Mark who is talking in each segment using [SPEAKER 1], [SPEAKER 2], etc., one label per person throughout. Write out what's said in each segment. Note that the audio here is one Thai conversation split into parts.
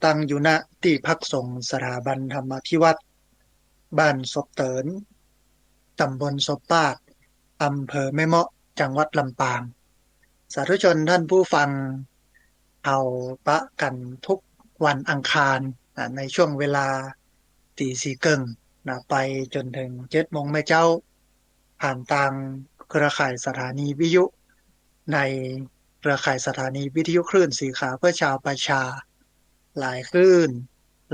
[SPEAKER 1] ตั้งอยู่ณที่พักสงฆ์สถาบันธรรมาภิวัตรบ้านศพเตินตำบลศพปาดอำเภอแม่เมาะจังหวัดลำปางสาธุชนท่านผู้ฟังเอาปะกันทุกวันอังคารในช่วงเวลาตีสี่เกิงไปจนถึง7 โมงแม่เจ้าผ่านทางเครือข่ายสถานีวิทยุในเครือข่ายสถานีวิทยุคลื่นสีขาวเพื่อชาวประชาหลายคลื่น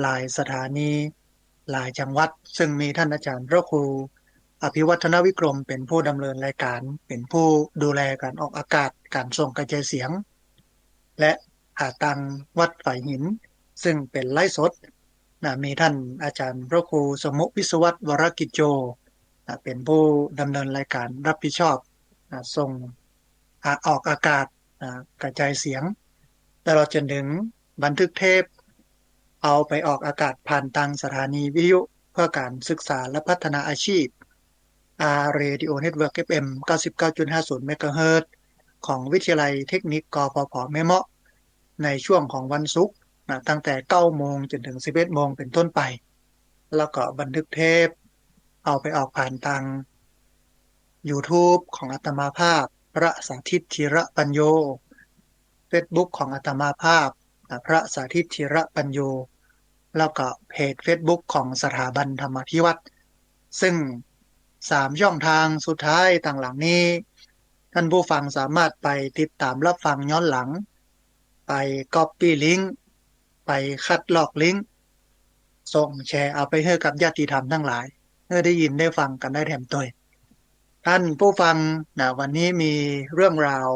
[SPEAKER 1] หลายสถานีหลายจังหวัดซึ่งมีท่านอาจารย์พระครูอภิวัฒนวิกรมเป็นผู้ดำเนินรายการเป็นผู้ดูแลการออกอากาศการส่งกระจายเสียงและตังวัดฝ่ายหินซึ่งเป็นไลฟ์สดมีท่านอาจารย์พระครูสมุวิศวัตวรกิจโจเป็นผู้ดำเนินรายการรับผิดชอบส่งออกอากาศกระจายเสียงตลอดจนถึงบันทึกเทปเอาไปออกอากาศผ่านทางสถานีวิทยุเพื่อการศึกษาและพัฒนาอาชีพRadio Network FM 99.50 เมกะเฮิรตซ์ของวิทยาลัยเทคนิคกฟผแม่เมาะในช่วงของวันศุกร์ตั้งแต่ 9 โมงจนถึง 11 โมงเป็นต้นไปแล้วก็บันทึกเทปเอาไปออกผ่านทาง YouTube ของอาตมาภาพพระสาธิตธีระปัญโย Facebook ของอาตมาภาพพระสาธิตธีระปัญโยแล้วก็เพจ Facebook ของสถาบันธรรมาภิวัตรซึ่ง3 ช่องทางสุดท้ายต่างหลังนี้ท่านผู้ฟังสามารถไปติดตามรับฟังย้อนหลังไป Copy ลิงก์ไปคัดลอกลิงก์ส่งแชร์เอาไปให้กับญาติธรรมทั้งหลายเพื่อได้ยินได้ฟังกันได้แถมตัวท่านผู้ฟังวันนี้มีเรื่องราว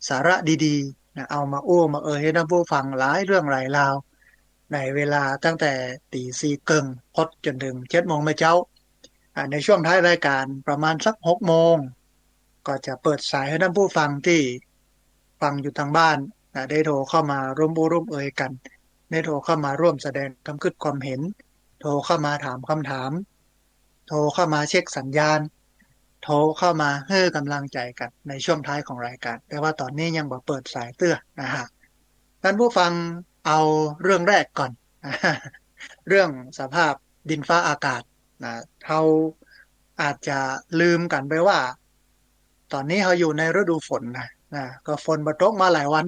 [SPEAKER 1] สาระดีๆเอามามาให้ท่านผู้ฟังหลายเรื่องหลายราวในเวลาตั้งแต่ตีสี่เกิงพดจนถึง7 โมงเช้าในช่วงท้ายรายการประมาณสัก6 โมงก็จะเปิดสายให้ท่านผู้ฟังที่ฟังอยู่ทางบ้านได้โทรเข้ามาร่วมบูร่วมกันได้โทรเข้ามาร่วมแสดงความคิดความเห็นโทรเข้ามาถามคำถามโทรเข้ามาเช็คสัญญาณโทรเข้ามาให้กำลังใจกันในช่วงท้ายของรายการแต่ว่าตอนนี้ยังบ่เปิดสายเตื้อนะฮะท่านผู้ฟังเอาเรื่องแรกก่อนเรื่องสภาพดินฟ้าอากาศเราอาจจะลืมกันไปว่าตอนนี้เราอยู่ในฤดูฝนก็ฝนมาตกมาหลายวัน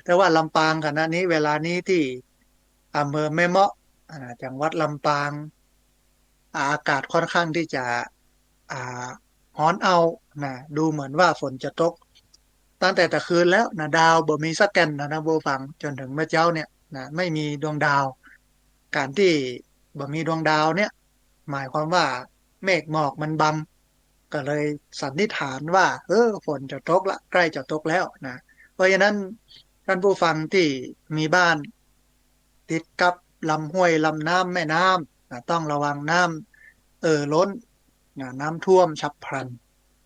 [SPEAKER 1] แต่ว่าลำปางขณะนี้เวลานี้ที่อำเภอแม่เมาะจังหวัดลำปางอากาศค่อนข้างที่จะอ่าร้อนเอาดูเหมือนว่าฝนจะตกตั้งแต่คืนแล้วดาวบ่มีสักแก่นนะโบฟังจนถึงเมื่อเช้าเนี่ยไม่มีดวงดาวการที่บ่มีดวงดาวเนี่ยหมายความว่าเมฆหมอกมันบังก็เลยสันนิษฐานว่าฝนจะตกละใกล้จะตกแล้วเพราะฉะนั้นท่านผู้ฟังที่มีบ้านติดกับลำห้วยลำน้ำแม่น้ำต้องระวังน้ำล้นน้ำท่วมฉับพลัน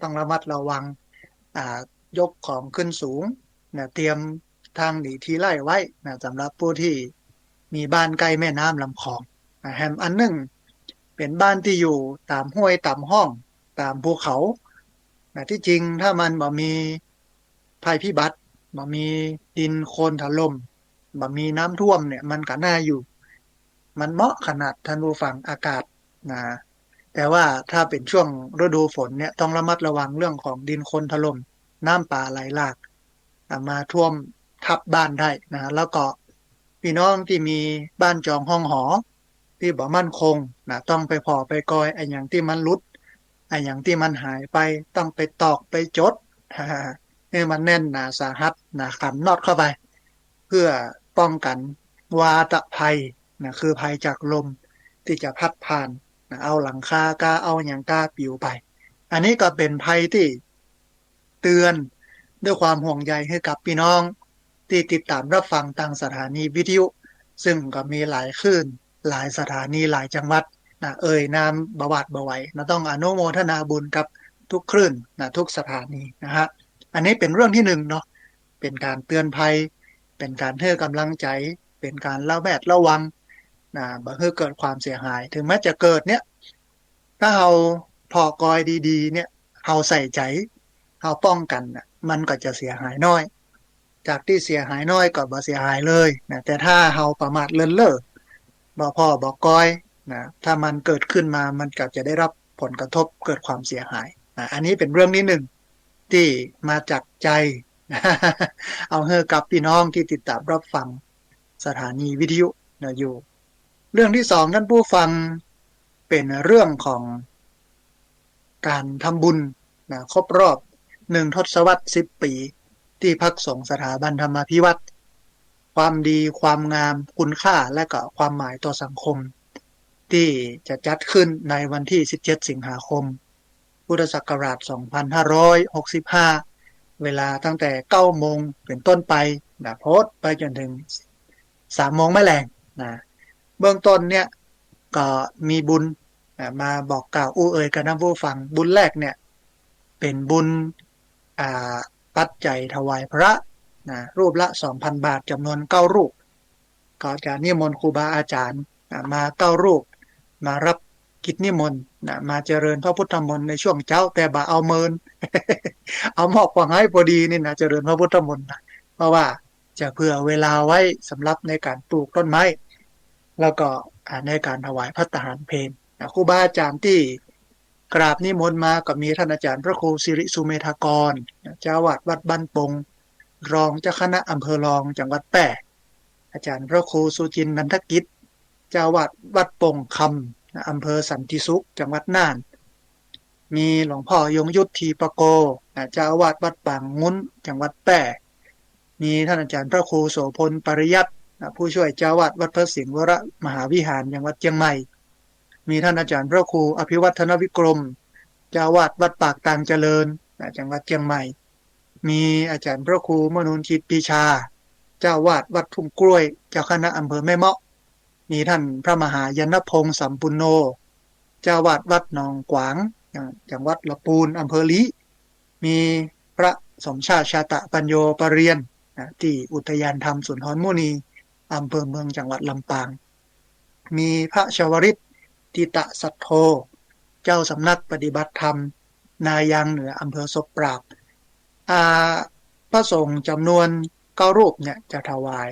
[SPEAKER 1] ต้องระมัดระวังยกของขึ้นสูงเตรียมทางหนีทีไล่ไว้สำหรับผู้ที่มีบ้านใกล้แม่น้ำลำคลองแฮมอันหนึ่งเป็นบ้านที่อยู่ตามห้วยตามห้องตามภูเขาที่จริงถ้ามันบ่มีภัยพิบัติบ่มีดินโคลนถล่มบ่มีน้ำท่วมเนี่ยมันก็น่าอยู่มันเหมาะขนาดท่านผู้ฟังอากาศนะแต่ว่าถ้าเป็นช่วงฤดูฝนเนี่ยต้องระมัดระวังเรื่องของดินโคลนถล่มน้ำป่าไหลหลากมาท่วมทับบ้านได้แล้วก็พี่น้องที่มีบ้านจองห้องหอที่บ่มั่นคงต้องไปผ่อไปกอยไอ้อย่างที่มันหลุดไอ้อย่างที่มันหายไปต้องไปตอกไปจดให้มันแน่นสาหัสขำน็อตเข้าไปเพื่อป้องกันวาตภัยคือภัยจากลมที่จะพัดผ่านเอาหลังคากาเอาอย่างกาปิวไปอันนี้ก็เป็นภัยที่เตือนด้วยความห่วงใยให้กับพี่น้องที่ติดตามรับฟังทางสถานีวิทยุซึ่งก็มีหลายคลื่นหลายสถานีหลายจังหวัดนามบวาดบไหวต้องอนุโมทนาบุญกับทุกคลื่นทุกสถานีนะฮะอันนี้เป็นเรื่องที่หนึ่งเนาะเป็นการเตือนภัยเป็นการให้กำลังใจเป็นการระแวดระวังบ่ให้เกิดความเสียหายถึงแม้จะเกิดเนี่ยถ้าเราพอกอยดีๆเนี่ยเราใส่ใจเราป้องกันมันก็จะเสียหายน้อย จากที่เสียหายน้อยก็บ่เสียหายเลยนะแต่ถ้าเฮาประมาทเลินเล่อบ่พ่อบ่ก้อยนะถ้ามันเกิดขึ้นมามันก็จะได้รับผลกระทบเกิดความเสียหายอันนี้เป็นเรื่องที่หนึ่งที่มาจากใจเอาเฮอกับพี่น้องที่ติดตามรับฟังสถานีวิทยุนะอยู่เรื่องที่สองท่านผู้ฟังเป็นเรื่องของการทำบุญนะครบรอบ1 ทศวรรษ10 ปีที่พักสงฆ์สถาบันธรรมาภิวัตรความดีความงามคุณค่าและก็ความหมายต่อสังคมที่จะจัดขึ้นในวันที่17สิงหาคมพุทธศักราช2565เวลาตั้งแต่9โมงเป็นต้นไปนะโพสต์ไปจนถึง3โมงแม่แรงนะเบื้องต้นเนี่ยก็มีบุญมาบอกกล่าวอู้เอ่ยกับท่านผู้ฟังบุญแรกเนี่ยเป็นบุญปัจจัยถวายพระนะรูปละ 2,000 บาทจำนวน9รูปก็จะนิมนต์ครูบาอาจารย์มา9รูปมารับกิจนิมนต์มาเจริญพระพุทธมนต์ในช่วงเช้าแต่บ่าเอาเมิน เอาหมอกกวางให้พอดีนี่นะเจริญพระพุทธมนต์นะเพราะว่าจะเผื่อเวลาไว้สำหรับในการปลูกต้นไม้แล้วก็ในการถวายพระทหารเพลครูบาอาจารย์ที่กราบนิมนต์มาก็มีท่านอาจารย์พระครูสิริสุเมธากรเจ้าวาดวัดบ้านปงรองเจ้าคณะอำเภอรองจังหวัดแพร่อาจารย์พระครูสุจินต์นันทกิจเจ้าวาดวัดปงคำอำเภอสันติสุขจังหวัดน่านมีหลวงพ่อยงยุทธทีปโกเจ้าวาดวัดปางงุ้นจังหวัดแพร่มีท่านอาจารย์พระครูโสพลปริยัติผู้ช่วยเจ้าวาดวัดพระสิงห์วรมหาวิหารจังหวัดเชียงใหม่มีท่านอาจารย์พระครูอภิวัฒนวิกรมเจ้าวาดวัดปากตางเจริญจังหวัดเชียงใหม่มีอาจารย์พระครูมนูนจิตปีชาเจ้าวาดวัดทุ่งกล้วยเจ้าคณะอำเภอแม่เมาะมีท่านพระมหายนพงศ์สัมปุนโนเจ้าวาดวัดหนองกวางจังหวัดลำพูนอำเภอลี้มีพระสมชาติชาตะปัญโยปรเรียนที่อุทยานธรรมสุนทรมุนีอำเภอเมืองจังหวัดลำปางมีพระชวริตติตะสัทโธเจ้าสำนักปฏิบัติธรรมนายางเหนืออำเภอศพปราบพระสงฆ์จำนวน9รูปเนี่ยจะถวาย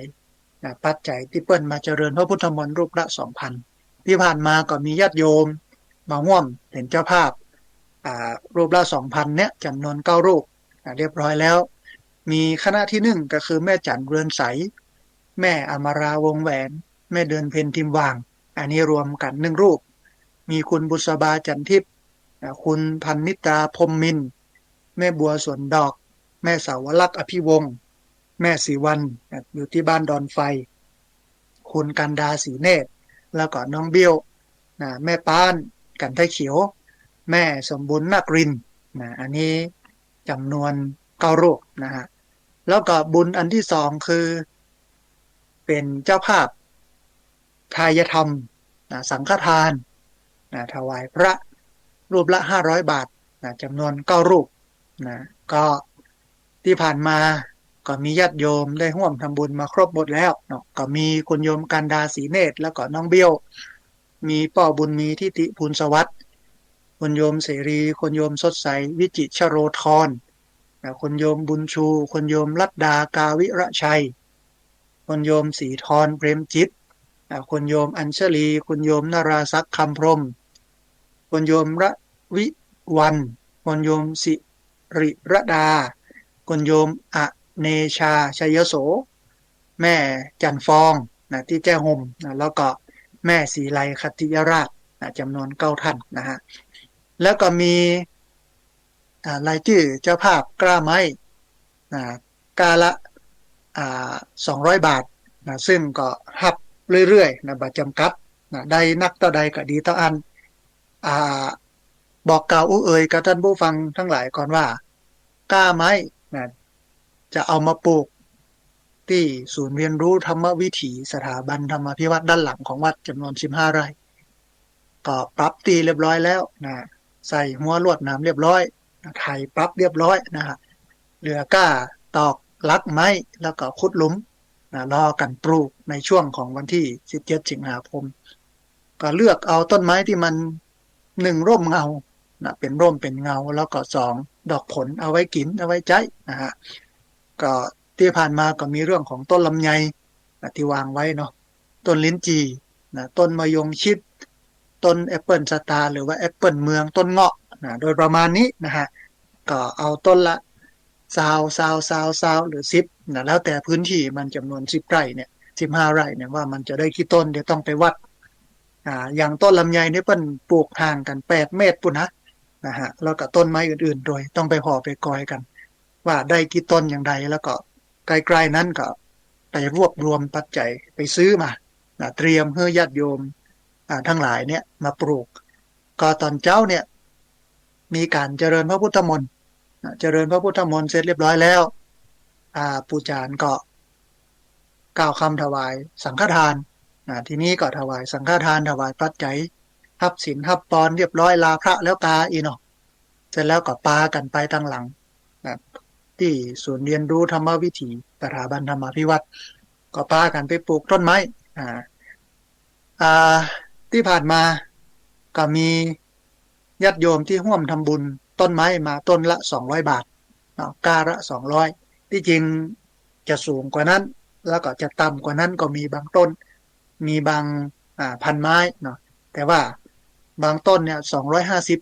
[SPEAKER 1] ปัจจัยที่เปิ้นมาเจริญพระพุทธมนต์รูปละ 2,000 ที่ผ่านมาก็มีญาติโยมมาร่วมเป็นเจ้าภาพรูปละ 2,000 เนี่ยจำนวน9รูปเรียบร้อยแล้วมีคณะที่1ก็คือแม่จันเรือนใสแม่อมราวงแหวนแม่เดือนเพ็ญทิมวางอันนี้รวมกัน1รูปมีคุณบุษบาจันทิพย์คุณพันนิตาพรหมมินทร์แม่บัวสวนดอกแม่สาวลักษณ์อภิวงศ์แม่ศรีวันอยู่ที่บ้านดอนไฟคุณกันดาศรีเนตรแล้วก็น้องเบี้ยวแม่ป้านกันไทเขียวแม่สมบุญนักรินอันนี้จำนวน9รูปนะฮะแล้วก็บุญอันที่สองคือเป็นเจ้าภาพทายธรรมสังฆทานถวายพระรูปละ500 บาทจำนวน9รูปก็ที่ผ่านมาก็มีญาติโยมได้ร่วมทำบุญมาครบหมดแล้วเนาะก็มีคุณโยมกันดาศรีเนตรแล้วก็น้องเบี้ยวมีป่อบุญมีทิติภูลสวัสดิ์คุณโยมเสรีคุณโยมสดใสวิจิตรชโรธรคุณโยมบุญชูคุณโยมรัตดากาวิระชัยคุณโยมศรีธรเปรมจิตคุณโยมอัญชลีคุณโยมนราศักดิ์คำพรหมคุณโยมระวิวันคุณโยมสิริระดาคุณโยมอเนชาชัยโสแม่จันฟองที่แจ้ห่มแล้วก็แม่ศรีไลคัตติยราชจำนวน9ท่านนะฮะแล้วก็มีรายชื่อเจ้าภาพกล้าไม้กาละ200 บาทซึ่งก็หับเรื่อยๆบัตรจำกัดได้นักต่อใดก็ดีต่ออันบอกกล่าวอู้เอ่ยกับท่านผู้ฟังทั้งหลายก่อนว่ากล้าไม้จะเอามาปลูกที่ศูนย์เรียนรู้ธรรมวิถีสถาบันธรรมพิวัตรด้านหลังของวัดจำนวน15 ไร่ก็ปรับตีเรียบร้อยแล้วใส่หัวลวดหนามเรียบร้อยไถปรับเรียบร้อยนะฮะเหลือก้าตอกลักไม้แล้วก็ขุดหลุมรอกันปลูกในช่วงของวันที่17สิงหาคมก็เลือกเอาต้นไม้ที่มัน1ร่มเงาเป็นร่มเป็นเงาแล้วก็2ดอกผลเอาไว้กินเอาไว้ใจนะฮะก็ ที่ผ่านมาก็มีเรื่องของต้นลำไยที่วางไว้เนาะต้นลิ้นจี่ต้นมะยงชิดต้นแอปเปิลสตาร์หรือว่าแอปเปิลเมืองต้นเงาะโดยประมาณนี้นะฮะก็เอาต้นละซาวหรือ10แล้วแต่พื้นที่มันจำนวน10 ไร่เนี่ย15 ไร่เนี่ยว่ามันจะได้กี่ต้นเดี๋ยวต้องไปวัดอย่างต้นลำไยนี่เปิ้นปลูกห่างกัน8 เมตรปุ่นนะฮะแล้วก็ต้นไม้อื่นๆโดยต้องไปห่อไปกอยกันว่าได้กี่ต้นอย่างไรแล้วก็ใกล้ๆนั้นก็ไปรวบรวมปัจจัยไปซื้อมาเตรียมเพื่อญาติโยมทั้งหลายเนี่ยมาปลูกก็ตอนเจ้าเนี่ยมีการเจริญพระพุทธมนต์เจริญพระพุทธมนต์เสร็จเรียบร้อยแล้วปู่จานก็กล่าวคำถวายสังฆทานทีนี้ก็ถวายสังฆทานถวายปัจจัยทับศีลทับปอนเรียบร้อยลาพระแล้วกาอีเนาะเสร็จแล้วก็ปากันไปตั้งหลังนะที่ศูนย์เรียนรู้ธรรมวิถีสถาบันธรรมาภิวัตรก็ปากันไปปลูกต้นไม้อ่าอ่าที่ผ่านมาก็มีญาติโยมที่ร่วมทำบุญต้นไม้มาต้นละ200 บาทกาละ200ที่จริงจะสูงกว่านั้นแล้วก็จะต่ำกว่านั้นก็มีบางต้นมีบางพันไม้เนาะแต่ว่าบางต้นเนี่ย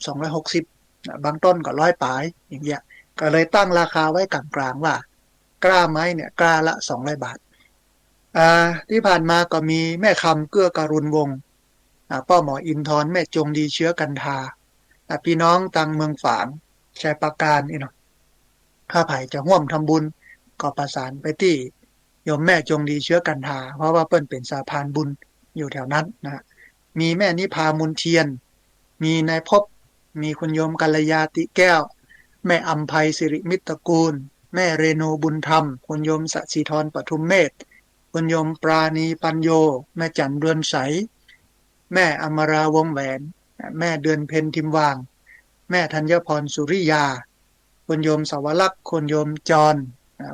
[SPEAKER 1] 250260บางต้นก็100 ปลายอย่างเงี้ยก็เลยตั้งราคาไว้กลางๆว่ากล้าไม้เนี่ยกล้าละ200 บาทที่ผ่านมาก็มีแม่คำเกื้อการุณวงศ์ป้าหมออินทร์แม่จงดีเชื้อกันทาพี่น้องตังเมืองฝางชัยปราการเนาะถ้าไผ่จะร่วมทำบุญก็ประสานไปที่โยมแม่จงดีเชื้อกันทาเพราะว่าเปิ้นเป็นสาพานบุญอยู่แถวนั้นนะมีแม่นิพามุนเทียนมีนายพบมีคุณโยมกัลยาติแก้วแม่อัมภัยสิริมิตรกูลแม่เรโนบุญธรรมคุณโยมสศิธรปทุมเมธคุณโยมปราณีปัญโยแม่จันเรือนใสแม่อมราวงแหวนแม่เดือนเพ็ญทิมวางแม่ธัญพรสุริยาคุณโยมสวรักษ์คุณโยมจร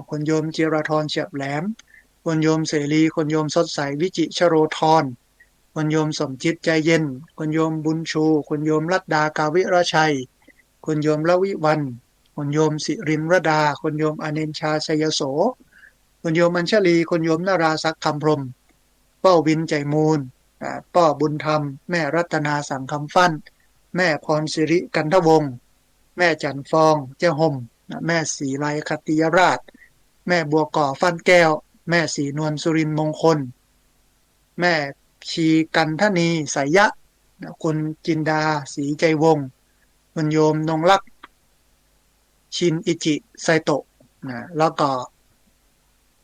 [SPEAKER 1] คุณโยมจิรธรเฉียบแหลมคุณโยมเสรีคุณโยมสดใสวิจิชโรธรคุณโยมสมจิตใจเย็นคุณโยมบุญชูคุณโยมรัตดากาวิรชัยคุณโยมละวิวันคุณโยมสิรินรดาคุณโยมอเนนชาชัยโสคุณโยมอัญชลีคุณโยมนาราศักดิ์คำพรหมป้าวินใจมูลป้าบุญธรรมแม่รัตนาสังคำฟั่นแม่พรสิริกันทวงศ์แม่จันฟองเจ้าห่มแม่ศรีไลคติยราชแม่บัวก่อฟันแก้วแม่ศรีนวลสุรินมงคลแม่ชีกันทนีสายยะคุณจินดาศรีใจวงศ์คุณโยมนงลักษ์ชินอิจิไซโตะแล้วก็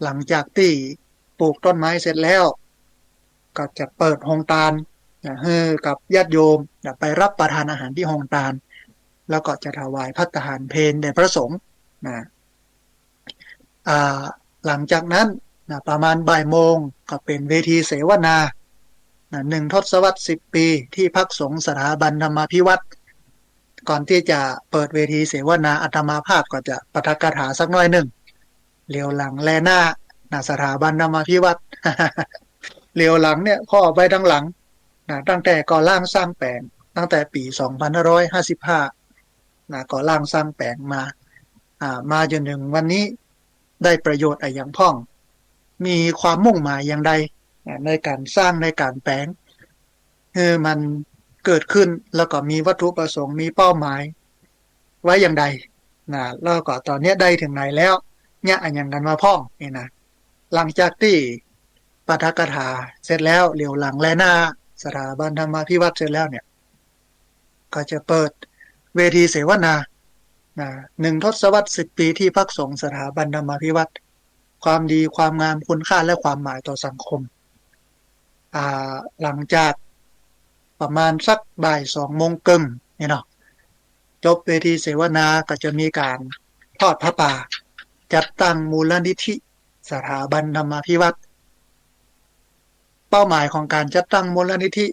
[SPEAKER 1] หลังจากที่ปลูกต้นไม้เสร็จแล้วก็จะเปิดโฮงตาลให้กับญาติโยมไปรับประทานอาหารที่โฮงตาลแล้วก็จะถวายภัตตาหารเพลแด่พระสงฆ์หลังจากนั้นประมาณบ่ายโมงก็เป็นเวทีเสวนา1 ทศวรรษ 10 ปีที่พักสงฆ์สถาบันธรรมาภิวัตรก่อนที่จะเปิดเวทีเสวนาอาตมาภาพก็จะปาฐกถาสักหน่อยหนึ่งเลี้ยวหลังแลหน้าสถาบันธรรมาภิวัตร เลี้ยวหลังเนี่ยข้อไปทั้งหลังตั้งแต่ก่อร่างสร้างแปลงตั้งแต่ปี2555ก่อร่างสร้างแปลงมาจนถึงวันนี้ได้ประโยชน์อย่างพ่องมีความมุ่งหมายอย่างใดในการสร้างในการแปลงคือมันเกิดขึ้นแล้วก็มีวัตถุประสงค์มีเป้าหมายไว้อย่างใดแล้วก็ตอนนี้ได้ถึงไหนแล้วเนี่ยอย่างกันมาพ่องนี่นะหลังจากที่ปาฐกถาเสร็จแล้วเหลียวหลังและหน้าสถาบันธรรมาภิวัตรเสร็จแล้วเนี่ยก็จะเปิดเวทีเสวนา1 ทศวรรษ 10 ปีที่พักสงฆ์สถาบันธรรมาภิวัตรความดีความงามคุณค่าและความหมายต่อสังคมหลังจากประมาณสักบ่าย2 โมงครึ่งนี่เนาะจบเวทีเสวนาก็จะมีการทอดพระป่าจัดตั้งมูลนิธิสถาบันธรรมาภิวัตรเป้าหมายของการจัดตั้งมูลนิธิ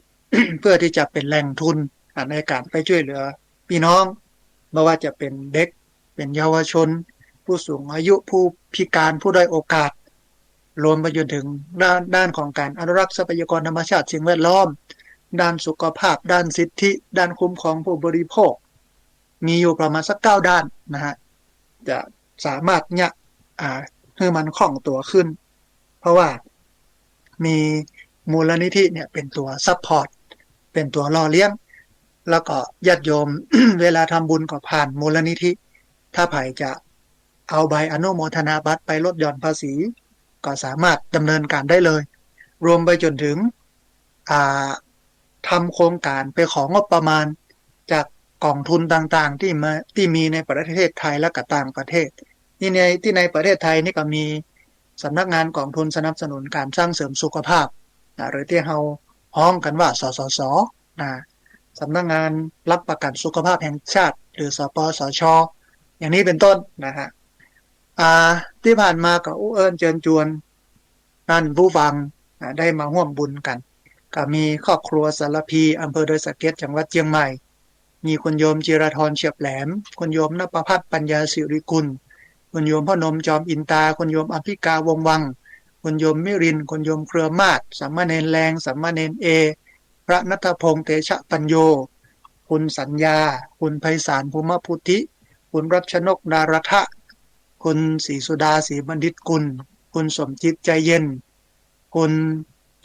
[SPEAKER 1] เพื่อที่จะเป็นแหล่งทุนในการไปช่วยเหลือพี่น้องไม่ว่าจะเป็นเด็กเป็นเยาวชนผู้สูงอายุผู้พิการผู้ด้อยโอกาสรวมไปจนถึงด้านของการอนุรักษ์ทรัพยากรธรรมชาติสิ่งแวดล้อมด้านสุขภาพด้านสิทธิด้านคุ้มครองผู้บริโภคมีอยู่ประมาณสัก9 ด้านนะฮะจะสามารถเนี่ย ให้มันคล่องตัวขึ้นเพราะว่ามีมูลนิธิเนี่ยเป็นตัวซัพพอร์ตเป็นตัวล่อเลี้ยงแล้วก็ญาติโยม เวลาทำบุญก็ผ่านมูลนิธิถ้าไผ่จะเอาใบอนุโมทนาบัตรไปลดหย่อนภาษีก็สามารถดำเนินการได้เลยรวมไปจนถึงอ่าทำโครงการไปของงบประมาณจากกองทุนต่างๆที่มีในประเทศไทยและก็ต่างประเทศที่ในประเทศไทยนี่ก็มีสำนักงานกองทุนสนับสนุนการสร้างเสริมสุขภาพหรือที่เราฮ้องกันว่าสสสนะสำนักงานรับประกันสุขภาพแห่งชาติหรือสปสชอย่างนี้เป็นต้นนะฮะที่ผ่านมาก็เอิญเชิญชวนท่านผู้ฟังได้มาร่วมบุญกันก็มีครอบครัวสารพีอำเภอดอยสะเก็ดจังหวัดเชียงใหม่มีคุณโยมจิรธรเฉียบแหลมคุณโยมณประภัสปัญญาสิริกุลคุณโยมพ่อนมจอมอินตาคุณโยมอภิกาวงวังคุณโยมมิรินคุณโยมเครือมาศสัมมาเนรแรงสัมมาเนรเอพระนัทพงษ์เตชะปัญโยคุณสัญญาคุณไพศาลภูมิพุทธิคุณรัชนกดารทะคุณศรีสุดาศรีบัณฑิตกุลคุณสมจิตใจเย็นคุณ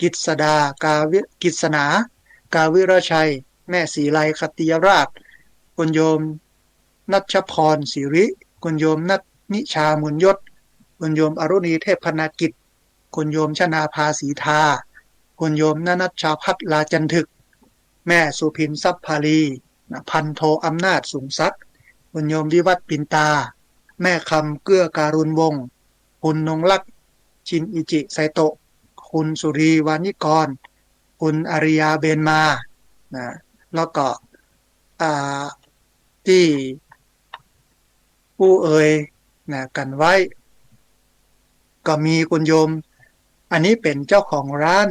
[SPEAKER 1] กิษดากาวิกิษณากาวิรชัยแม่ศรีไลคติยราชคุณโยมนัชพรศิริคุณโยมนัทนิชามุญยศคุณโยมอรุณีเทพนากิจคุณโยมชนาภาสีทาคุณโยมนนัชชาพัฒลาจันทึกแม่สุพินทรัพย์ภาลีพันโทอำนาจสูงซักคุณโยมวิวัฒน์ปินตาแม่คำเกื้อการุณวงศ์คุณนงลักษ์ชินอิจิไซโตะคุณสุรีวานิกรคุณอาริยาเบนมานะแล้วก็ที่ผู้เอ่ยนะกันไว้ก็มีคุณโยมอันนี้เป็นเจ้าของร้าน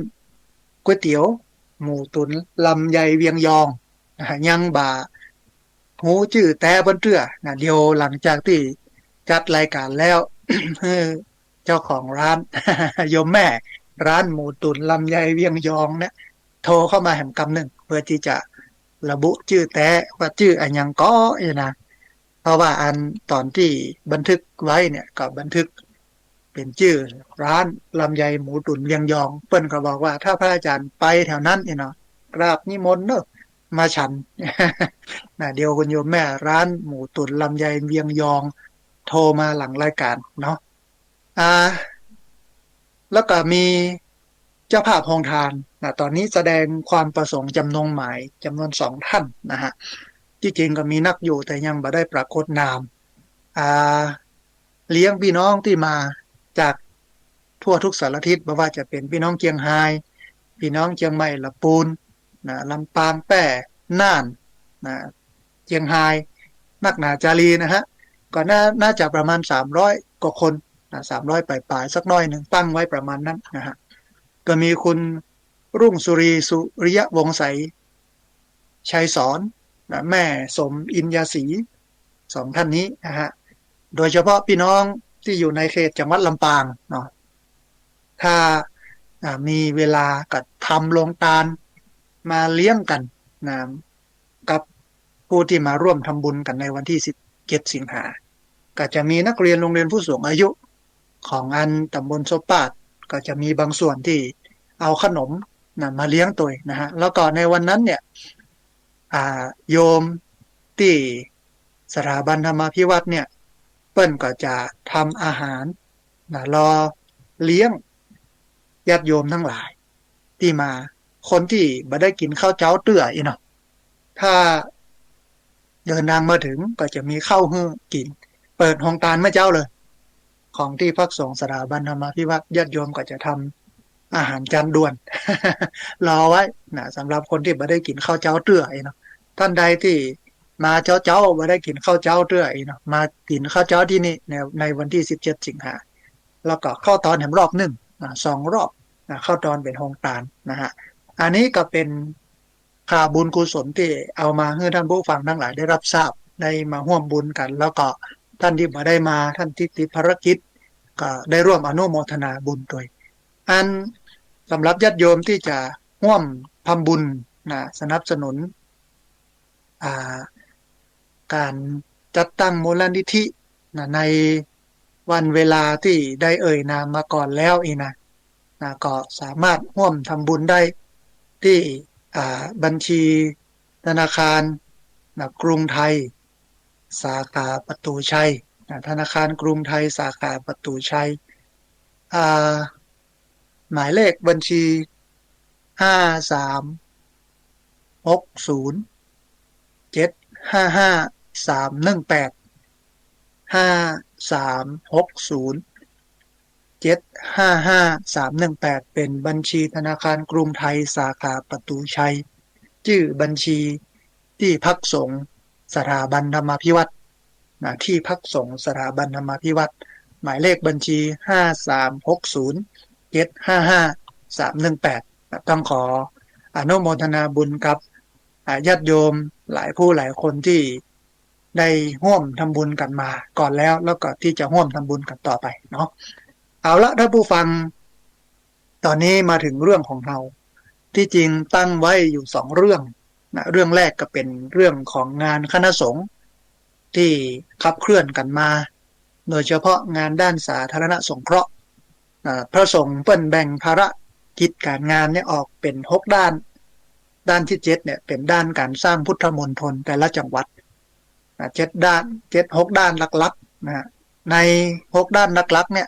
[SPEAKER 1] ก๋วยเตี๋ยวหมูตุ๋นลำไยเวียงยองนะยังบ่าหูจื้อแต่บนเรือนะเดียวหลังจากที่จัดรายการแล้ว เจ้าของร้าน โยมแม่ร้านหมูตุ๋นลำไยเวียงยองเนี่ยโทรเข้ามาแหมกำหนึ่งเพื่อที่จะระบุชื่อแต่ว่าชื่ออันยังก็นะเพราะว่าอันตอนที่บันทึกไว้เนี่ยก็บันทึกเป็นชื่อร้านลำไยหมูตุ๋นเวียงยองเปิ้นก็บอกว่าถ้าพระอาจารย์ไปแถวนั้นเนาะกราบนิมนต์เนอะมาฉัน นะเดียวคุณโยมแม่ร้านหมูตุ๋นลำไยเวียงยองโทรมาหลังรายการเนาะอ่าแล้วก็มีเจ้าภาพโรงทานนะตอนนี้แสดงความประสงค์จำนงหมายจำนวน2 ท่านนะฮะที่จริงก็มีนักอยู่แต่ยังไม่ได้ปรากฏนามอ่าเลี้ยงพี่น้องที่มาจากทั่วทุกสารทิศไม่ว่าจะเป็นพี่น้องเชียงรายพี่น้องเชียงใหม่ละปูนนะลำปางแป้น่านนะเชียงรายนักหนาจารีนะฮะก็น่าจะประมาณ300 กว่าคนนะ300ปลายๆสักน้อยหนึ่งตั้งไว้ประมาณนั้นนะฮะก็มีคุณรุ่งสุรีสุริยวงศ์ใสชัยสอนนะแม่สมอินยาศรี2 ท่านนี้นะฮะโดยเฉพาะพี่น้องที่อยู่ในเขตจังหวัดลำปางเนาะถ้ามีเวลาก็ทำโรงทานมาเลี้ยงกันนะกับผู้ที่มาร่วมทำบุญกันในวันที่17 สิงหาก็จะมีนักเรียนโรงเรียนผู้สูงอายุของอันตำบลโซปาดก็จะมีบางส่วนที่เอาขนมนะมาเลี้ยงตัวนะฮะแล้วก็ในวันนั้นเนี่ยโยมที่สถาบันธรรมาภิวัตน์เนี่ยเปิ้นก็จะทำอาหารนะรอเลี้ยงญาติโยมทั้งหลายที่มาคนที่บ่ได้กินข้าวเจ้าเตื้ออีเนาะถ้าเดินทางมาถึงก็จะมีข้าวฮื้อกินเปิดห้องทานเมื่อเจ้าเลยของที่พักสงฆ์สถาบันธรรมาภิวัตน์ญาติโยมก็จะทำอาหารจานด่วน รอไว้นะสำหรับคนที่บ่ได้กินข้าวเจ้าเตื้ออีเนาะท่านใดที่มาเจ้าบ่ได้กินข้าวเจ้าเตื้ออีเนาะมากินข้าวเจ้าที่นี่ในวันที่17 สิงหาแล้วก็เข้าตอนแถมรอบหนึ่ง2 รอบเข้าตอนเป็นห้องทานนะฮะอันนี้ก็เป็นค่าบุญกุศลที่เอามาให้ท่านผู้ฟังทั้งหลายได้รับทราบได้มาร่วมบุญกันแล้วก็ท่านที่มาได้มาท่านที่ติดภารกิจก็ได้ร่วมอนุโมทนาบุญด้วยอันสำหรับญาติโยมที่จะร่วมทำบุญสนับสนุนการจัดตั้งมูลนิธิใน วันเวลาที่ได้เอ่ยนามมาก่อนแล้วอีนะก็สามารถร่วมทำบุญได้ที่บัญชีธนาคารกรุงไทยสาขาประตูชัยธนาคารกรุงไทยสาขาประตูชัยอ่าหมายเลขบัญชี53607553185360755318เป็นบัญชีธนาคารกรุงไทยสาขาประตูชัยชื่อบัญชีที่พักสงฆ์สถาบันธรรมาภิวัตรที่พักสงฆ์สถาบันธรรมาภิวัตรหมายเลขบัญชี5360755318ต้องขออนุโมทนาบุญกับญาติโยมหลายผู้หลายคนที่ได้ร่วมทำบุญกันมาก่อนแล้วก็ที่จะร่วมทำบุญกันต่อไปเนาะเอาละท่านผู้ฟังตอนนี้มาถึงเรื่องของเราที่จริงตั้งไว้อยู่2เรื่องเรื่องแรกก็เป็นเรื่องของงานคณะสงฆ์ที่ขับเคลื่อนกันมาโดยเฉพาะงานด้านสาธารณสงเคราะห์พระสงฆ์เปิ้นแบ่งภารกิจการงานเนี่ยออกเป็น6ด้านด้านที่7เนี่ยเป็นด้านการสร้างพุทธมณฑลแต่ละจังหวัด6ด้านหลักๆนะใน6ด้านหลักๆเนี่ย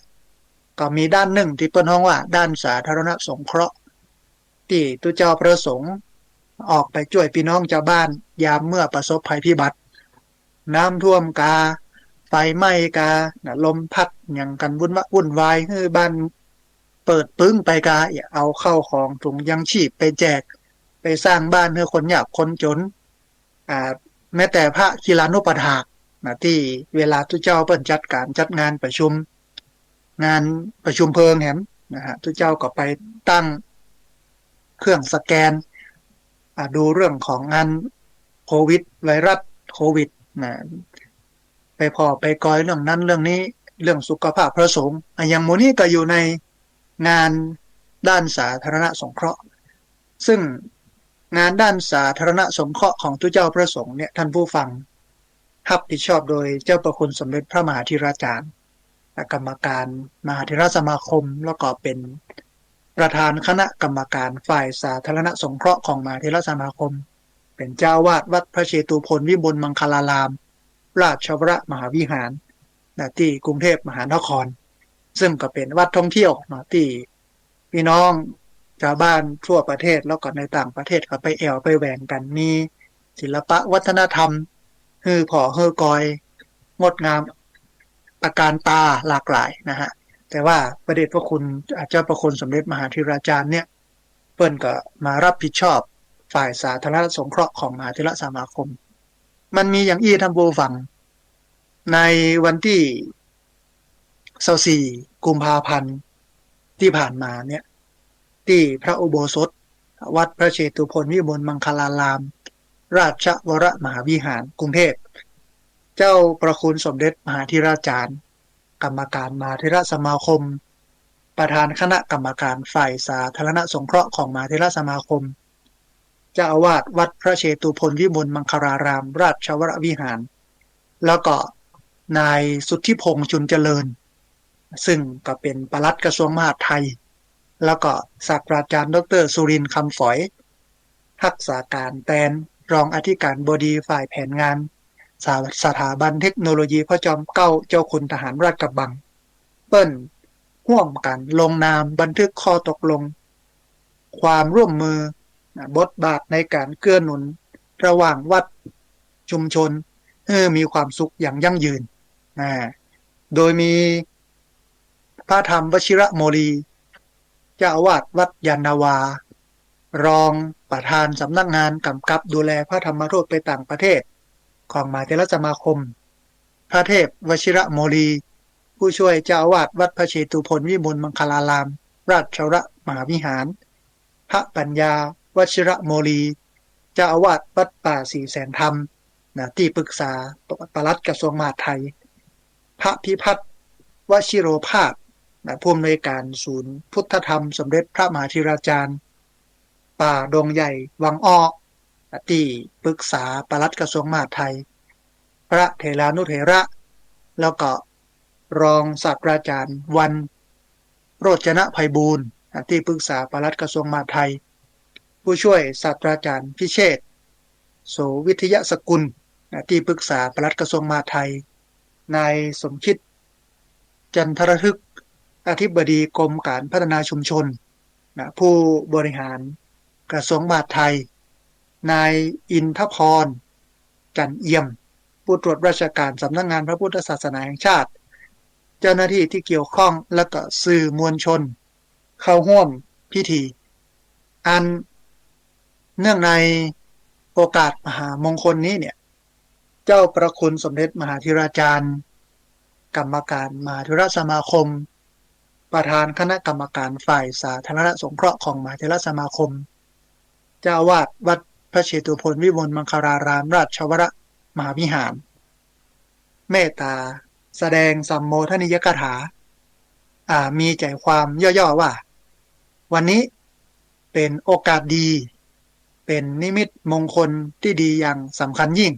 [SPEAKER 1] ก็มีด้านหนึ่งที่เปิ้นฮ้องว่าด้านสาธารณสงเคราะห์ที่ตัวเจ้าประสงค์ออกไปช่วยพี่น้องชาวบ้านยามเมื่อประสบภัยพิบัติน้ำท่วมกาไฟไหม้กาลมพัดอย่างกันวุ่นวายให้บ้านเปิดปึ้งไปกาเอาเข้าของถุงยังชีพไปแจกไปสร้างบ้านให้คนยากคนจนแม้แต่พระกีฬานุปถากที่เวลาทุเจ้าเปิ่นจัดงานประชุมเพลิงแหมนะฮะทุเจ้าก็ไปตั้งเครื่องสแกนดูเรื่องของงานโควิดไวรัสโควิดนะไปพอไปกอยเรื่องนั้นเรื่องนี้เรื่องสุขภาพพระสงฆ์อย่างโมนี้ก็อยู่ในงานด้านสาธารณสงเคราะห์ซึ่งงานด้านสาธารณสงเคราะห์ของทุเจ้าพระสงฆ์เนี่ยท่านผู้ฟังรับผิดชอบโดยเจ้าประคุณสมเด็จพระมหาธิราจารย์กรรมการมหาเถรสมาคมแล้วก็เป็นประธานคณะกรรมการฝ่ายสาธารณสงเคราะห์ของมหาเถรสมาคมเป็นเจ้าวาดวัดพระเชตุพนวิมลมังคลารามราชวรมหาวิหารที่กรุงเทพมหานครซึ่งก็เป็นวัดท่องเที่ยวที่พี่น้องชาวบ้านทั่วประเทศแล้วก็ในต่างประเทศก็ไปแอวไปแหวงกันมีศิลปะวัฒนธรรมฮือผ่อฮือกอยงดงามอาการตาหลากหลายนะฮะแต่ว่าประเดชพระคุณเจ้าประคุณสมเด็จมหาธิราจารย์เนี่ยเปิ้นก็มารับผิดชอบฝ่ายสาธารณสงเคราะห์ของมหาเถรสมาคมมันมีอย่างอี้ท่านผู้ฟังในวันที่24กุมภาพันธ์ที่ผ่านมาเนี่ยที่พระอุโบสถวัดพระเชตุพนวิมลมังคลารามราชวรมหาวิหารกรุงเทพเจ้าประคุณสมเด็จมหาธิราจารย์กรรมการมหาเถรสมาคมประธานคณะกรรมการฝ่ายสาธารณสงเคราะห์ของมหาเถรสมาคมเจ้าอาวาสวัดพระเชตุพนวิมลมังคลารามราชวรวิหารแล้วก็นายสุทธิพงษ์จุนเจริญซึ่งก็เป็นปลัดกระทรวงมหาดไทยแล้วก็ศาสตราจารย์ดรสุรินทร์คำฝอยรักษาการแทนรองอธิการบดีฝ่ายแผนงานสถาบันเทคโนโลยีพระจอมเกล้าเจ้าคุณทหารราชกระบังเปิ้นร่วมกันลงนามบันทึกข้อตกลงความร่วมมือบทบาทในการเกื้อหนุนระหว่างวัดชุมชนมีความสุขอย่างยั่งยืนโดยมีพระธรรมวชิระโมลีเจ้าอาวาสวัดยานนาวารองประธานสำนักงานกำกับดูแลพระธรรมทูตไปต่างประเทศของมหาเถรสมาคมพระเทพวชิระโมลีผู้ช่วยเจ้าอาวาสวัดพระเชตุพนวิมลมังคลารามราชวรมหาวิหารพระปัญญาวชิระโมลีเจ้าอาวาสวัดป่าศรีแสนธรรมที่ปรึกษาปลัดกระทรวงมหาดไทยพระพิพัฒน์วชิโรภาสผู้อำนวยการศูนย์พุทธธรรมสมเด็จพระมหาธิราจารย์ป่าดงใหญ่วังอ้อที่ปรึกษาปลัดกระทรวงมหาดไทยพระเถรานุเถระแล้วก็ รองศาสตราจารย์วันโรจนะไพบูลย์ที่ปรึกษาปลัดกระทรวงมหาดไทยผู้ช่วยศาสตราจารย์พิเชษฐ์โสวิทยสกุลที่ปรึกษาปลัดกระทรวงมหาดไทยนายสมคิดจันทรทึกอธิบดีกรมการพัฒนาชุมชนผู้บริหารกระทรวงมหาดไทยนายอินทพรจันเอี่ยมผู้ตรวจราชการสำนักงานพระพุทธศาสนาแห่งชาติเจ้าหน้าที่ที่เกี่ยวข้องและก็สื่อมวลชนเข้าร่วมพิธีอันเนื่องในโอกาสมหามงคลนี้เนี่ยเจ้าประคุณสมเด็จมหาธิราจารย์กรรมการมหาธิราสมาคมประธานคณะกรรมการฝ่ายสาธารณสงเคราะห์ของมหาธิราสมาคมเจ้าอาวาสวัดพระเชตุพนวิมลมังคลารามราชวรมหาวิหารเมตตาแสดงสัมโมทนิยกถามีใจความย่อๆว่าวันนี้เป็นโอกาสดีเป็นนิมิตมงคลที่ดีอย่างสำคัญยิ่ง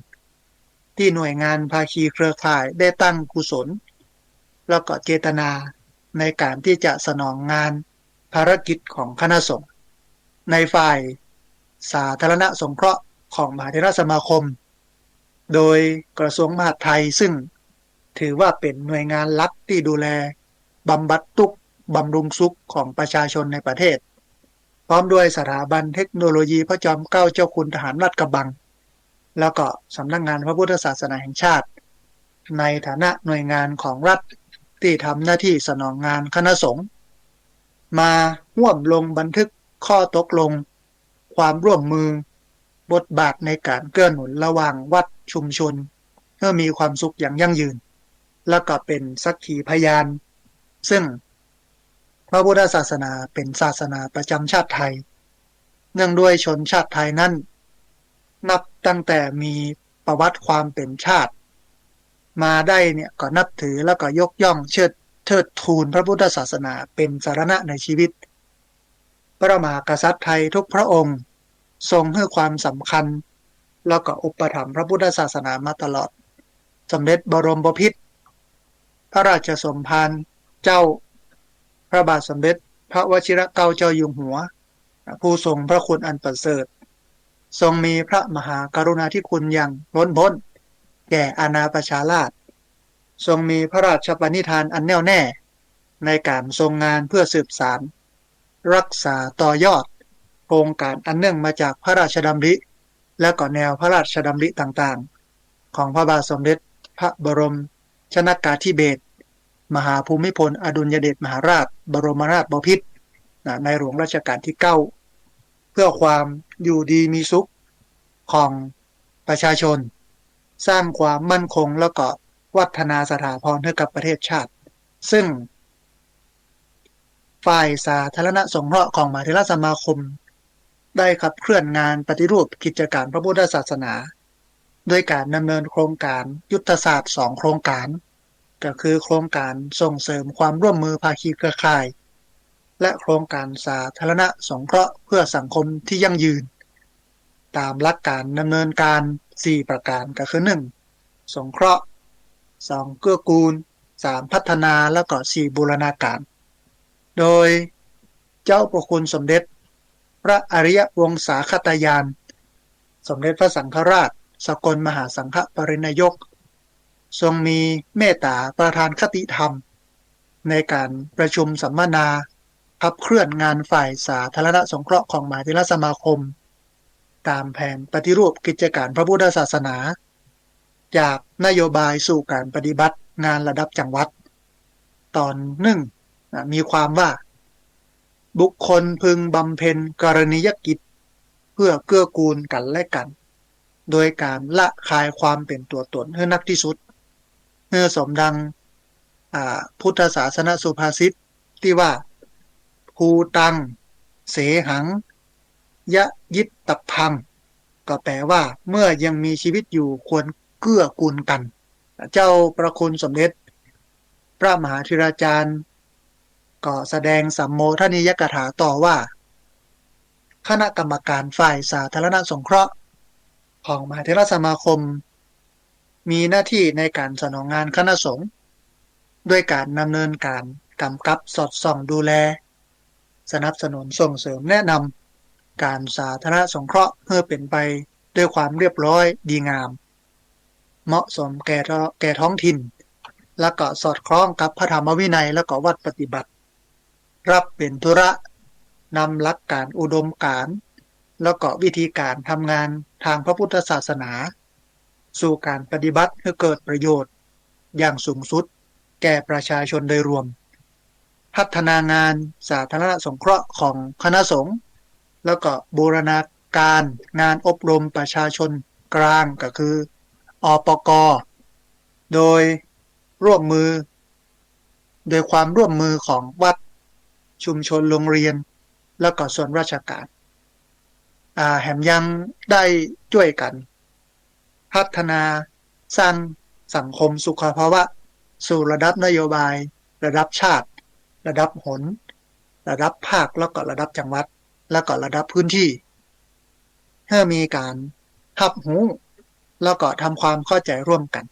[SPEAKER 1] ที่หน่วยงานภาคีเครือข่ายได้ตั้งกุศลแล้วก็เจตนาในการที่จะสนองงานภารกิจของคณะสงฆ์ในฝ่ายสาธารณสงเคราะห์ของมหาเถรสมาคมโดยกระทรวงมหาดไทยซึ่งถือว่าเป็นหน่วยงานหลักที่ดูแลบำบัดทุกข์บำรุงสุขของประชาชนในประเทศพร้อมด้วยสถาบันเทคโนโลยีพระจอมเกล้าเจ้าคุณทหารลาดกระบังแล้วก็สำนักงานพระพุทธศาสนาแห่งชาติในฐานะหน่วยงานของรัฐที่ทำหน้าที่สนองงานคณะสงฆ์มาร่วมลงบันทึกข้อตกลงความร่วมมือบทบาทในการเกื้อหนุนระหว่างวัดชุมชนเพื่อมีความสุขอย่างยั่งยืนและก็เป็นสักขีพยานซึ่งพระพุทธศาสนาเป็นศาสนาประจำชาติไทยเนื่องด้วยชนชาติไทยนั้นนับตั้งแต่มีประวัติความเป็นชาติมาได้เนี่ยก็นับถือแล้วก็ยกย่องเชิดทูนพระพุทธศาสนาเป็นสรณะในชีวิตพระมหากษัตริย์ไทยทุกพระองค์ทรงให้ความสำคัญแล้วก็อุปถัมภ์พระพุทธศาสนามาตลอดสมเด็จบรมบพิตรพระราชสมภารเจ้าพระบาทสมเด็จพระวชิรเกล้าเจ้าอยู่หัวผู้ทรงพระคุณอันประเสริฐทรงมีพระมหากรุณาธิคุณอย่างล้นพ้นแก่อาณาประชาราษฎร์ทรงมีพระราชปณิธานอันแน่วแน่ในการทรงงานเพื่อสืบสานรักษาต่อยอดโครงการอันเนื่องมาจากพระราชดำริและก็แนวพระราชดำริต่างๆของพระบาทสมเด็จพระบรมชนกาธิเบศรมหาภูมิพลอดุลยเดชมหาราชบรมราชบพิตรในหลวงรัชกาลที่9เพื่อความอยู่ดีมีสุขของประชาชนสร้างความมั่นคงแล้วก็วัฒนาสถาพรให้กับประเทศชาติซึ่งฝ่ายสาธารณสงเคราะห์ของมหาเถรสมาคมได้ขับเคลื่อนงานปฏิรูปกิจการพระพุทธศาสนาด้วยการดำเนินโครงการยุทธศาสตร์2โครงการก็คือโครงการส่งเสริมความร่วมมือภาคีเครือข่ายและโครงการสาธารณสงเคราะห์เพื่อสังคมที่ยั่งยืนตามหลักการดำเนินการ4ประการก็คือ1สงเคราะห์2เกื้อกูล3พัฒนาแล้วก็4บูรณาการโดยเจ้าประคุณสมเด็จพระอริยวงศาคตายานสมเด็จพระสังฆราชสกลมหาสังฆปรินายกทรงมีเมตตาประทานคติธรรมในการประชุมสัมมนาขับเคลื่อนงานฝ่ายสาธารณสงเคราะห์ของมหาเถรสมาคมตามแผนปฏิรูปกิจการพระพุทธศาสนาจากนโยบายสู่การปฏิบัติงานระดับจังหวัดตอนมีความว่าบุคคลพึงบำเพ็ญกรณียกิจเพื่อเกื้อกูลกันและกันโดยการละคายความเป็นตัวตนให้นักที่สุดเมื่อสมดังพุทธศาสนสุภาษิตที่ว่าภูตังเสหังยะยิตตพังก็แปลว่าเมื่อยังมีชีวิตอยู่ควรเกื้อกูลกันเจ้าประคุณสมเด็จพระมหาธิราจารย์ก็แสดงสัมโมทนิยกถาต่อว่าคณะกรรมการฝ่ายสาธารณสงเคราะห์ของมหาเถรสมาคมมีหน้าที่ในการสนองงานคณะสงฆ์ ด้วยการดำเนินการกำกับสอดส่องดูแลสนับสนุนส่งเสริมแนะนำการสาธารณสงเคราะห์เพื่อเป็นไปด้วยความเรียบร้อยดีงามเหมาะสมแก่ท้องถิ่นและก็สอดคล้องกับพระธรรมวินัยและก็วัดปฏิบัติรับเป็นธุระนำหลักการอุดมการณ์แล้วก็วิธีการทำงานทางพระพุทธศาสนาสู่การปฏิบัติให้เกิดประโยชน์อย่างสูงสุดแก่ประชาชนโดยรวมพัฒนางานสาธารณสงเคราะห์ของคณะสงฆ์แล้วก็บูรณาการงานอบรมประชาชนกลางก็คืออปกโดยร่วมมือโดยความร่วมมือของวัดชุมชนโรงเรียนแล้วก็ส่วนราชการแถมยังได้ช่วยกันพัฒนาสร้างสังคมสุขภาวะสู่ระดับนโยบายระดับชาติระดับหนระดับภาคแล้วก็ระดับจังหวัดแล้วก็ระดับพื้นที่เพื่อมีการรับรู้แล้วก็ทำความเข้าใจร่วมกัน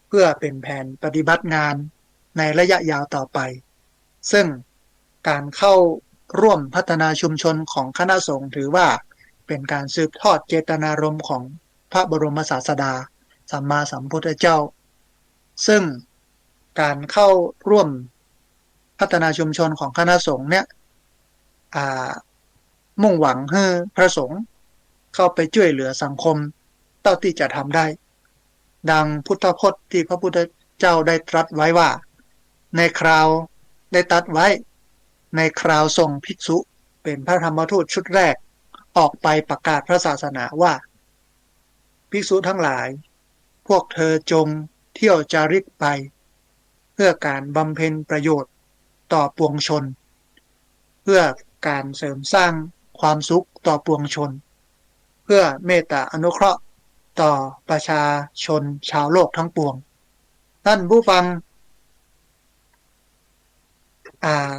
[SPEAKER 1] เพื่อเป็นแผนปฏิบัติงานในระยะยาวต่อไปซึ่งการเข้าร่วมพัฒนาชุมชนของคณะสงฆ์ถือว่าเป็นการสืบทอดเจตนารมณ์ของพระบรมศาสดาสัมมาสัมพุทธเจ้าซึ่งการเข้าร่วมพัฒนาชุมชนของคณะสงฆ์เนี่ยมุ่งหวังให้พระสงฆ์เข้าไปช่วยเหลือสังคมเท่าที่จะทำได้ดังพุทธพจน์ที่พระพุทธเจ้าได้ตรัสไว้ว่าในคราวได้ตรัสไว้ในคราวส่งภิกษุเป็นพระธรรมทูตชุดแรกออกไปประกาศพระศาสนาว่าภิกษุทั้งหลายพวกเธอจงเที่ยวจาริกไปเพื่อการบำเพ็ญประโยชน์ต่อปวงชนเพื่อการเสริมสร้างความสุขต่อปวงชนเพื่อเมตตาอนุเคราะห์ต่อประชาชนชาวโลกทั้งปวงท่านผู้ฟัง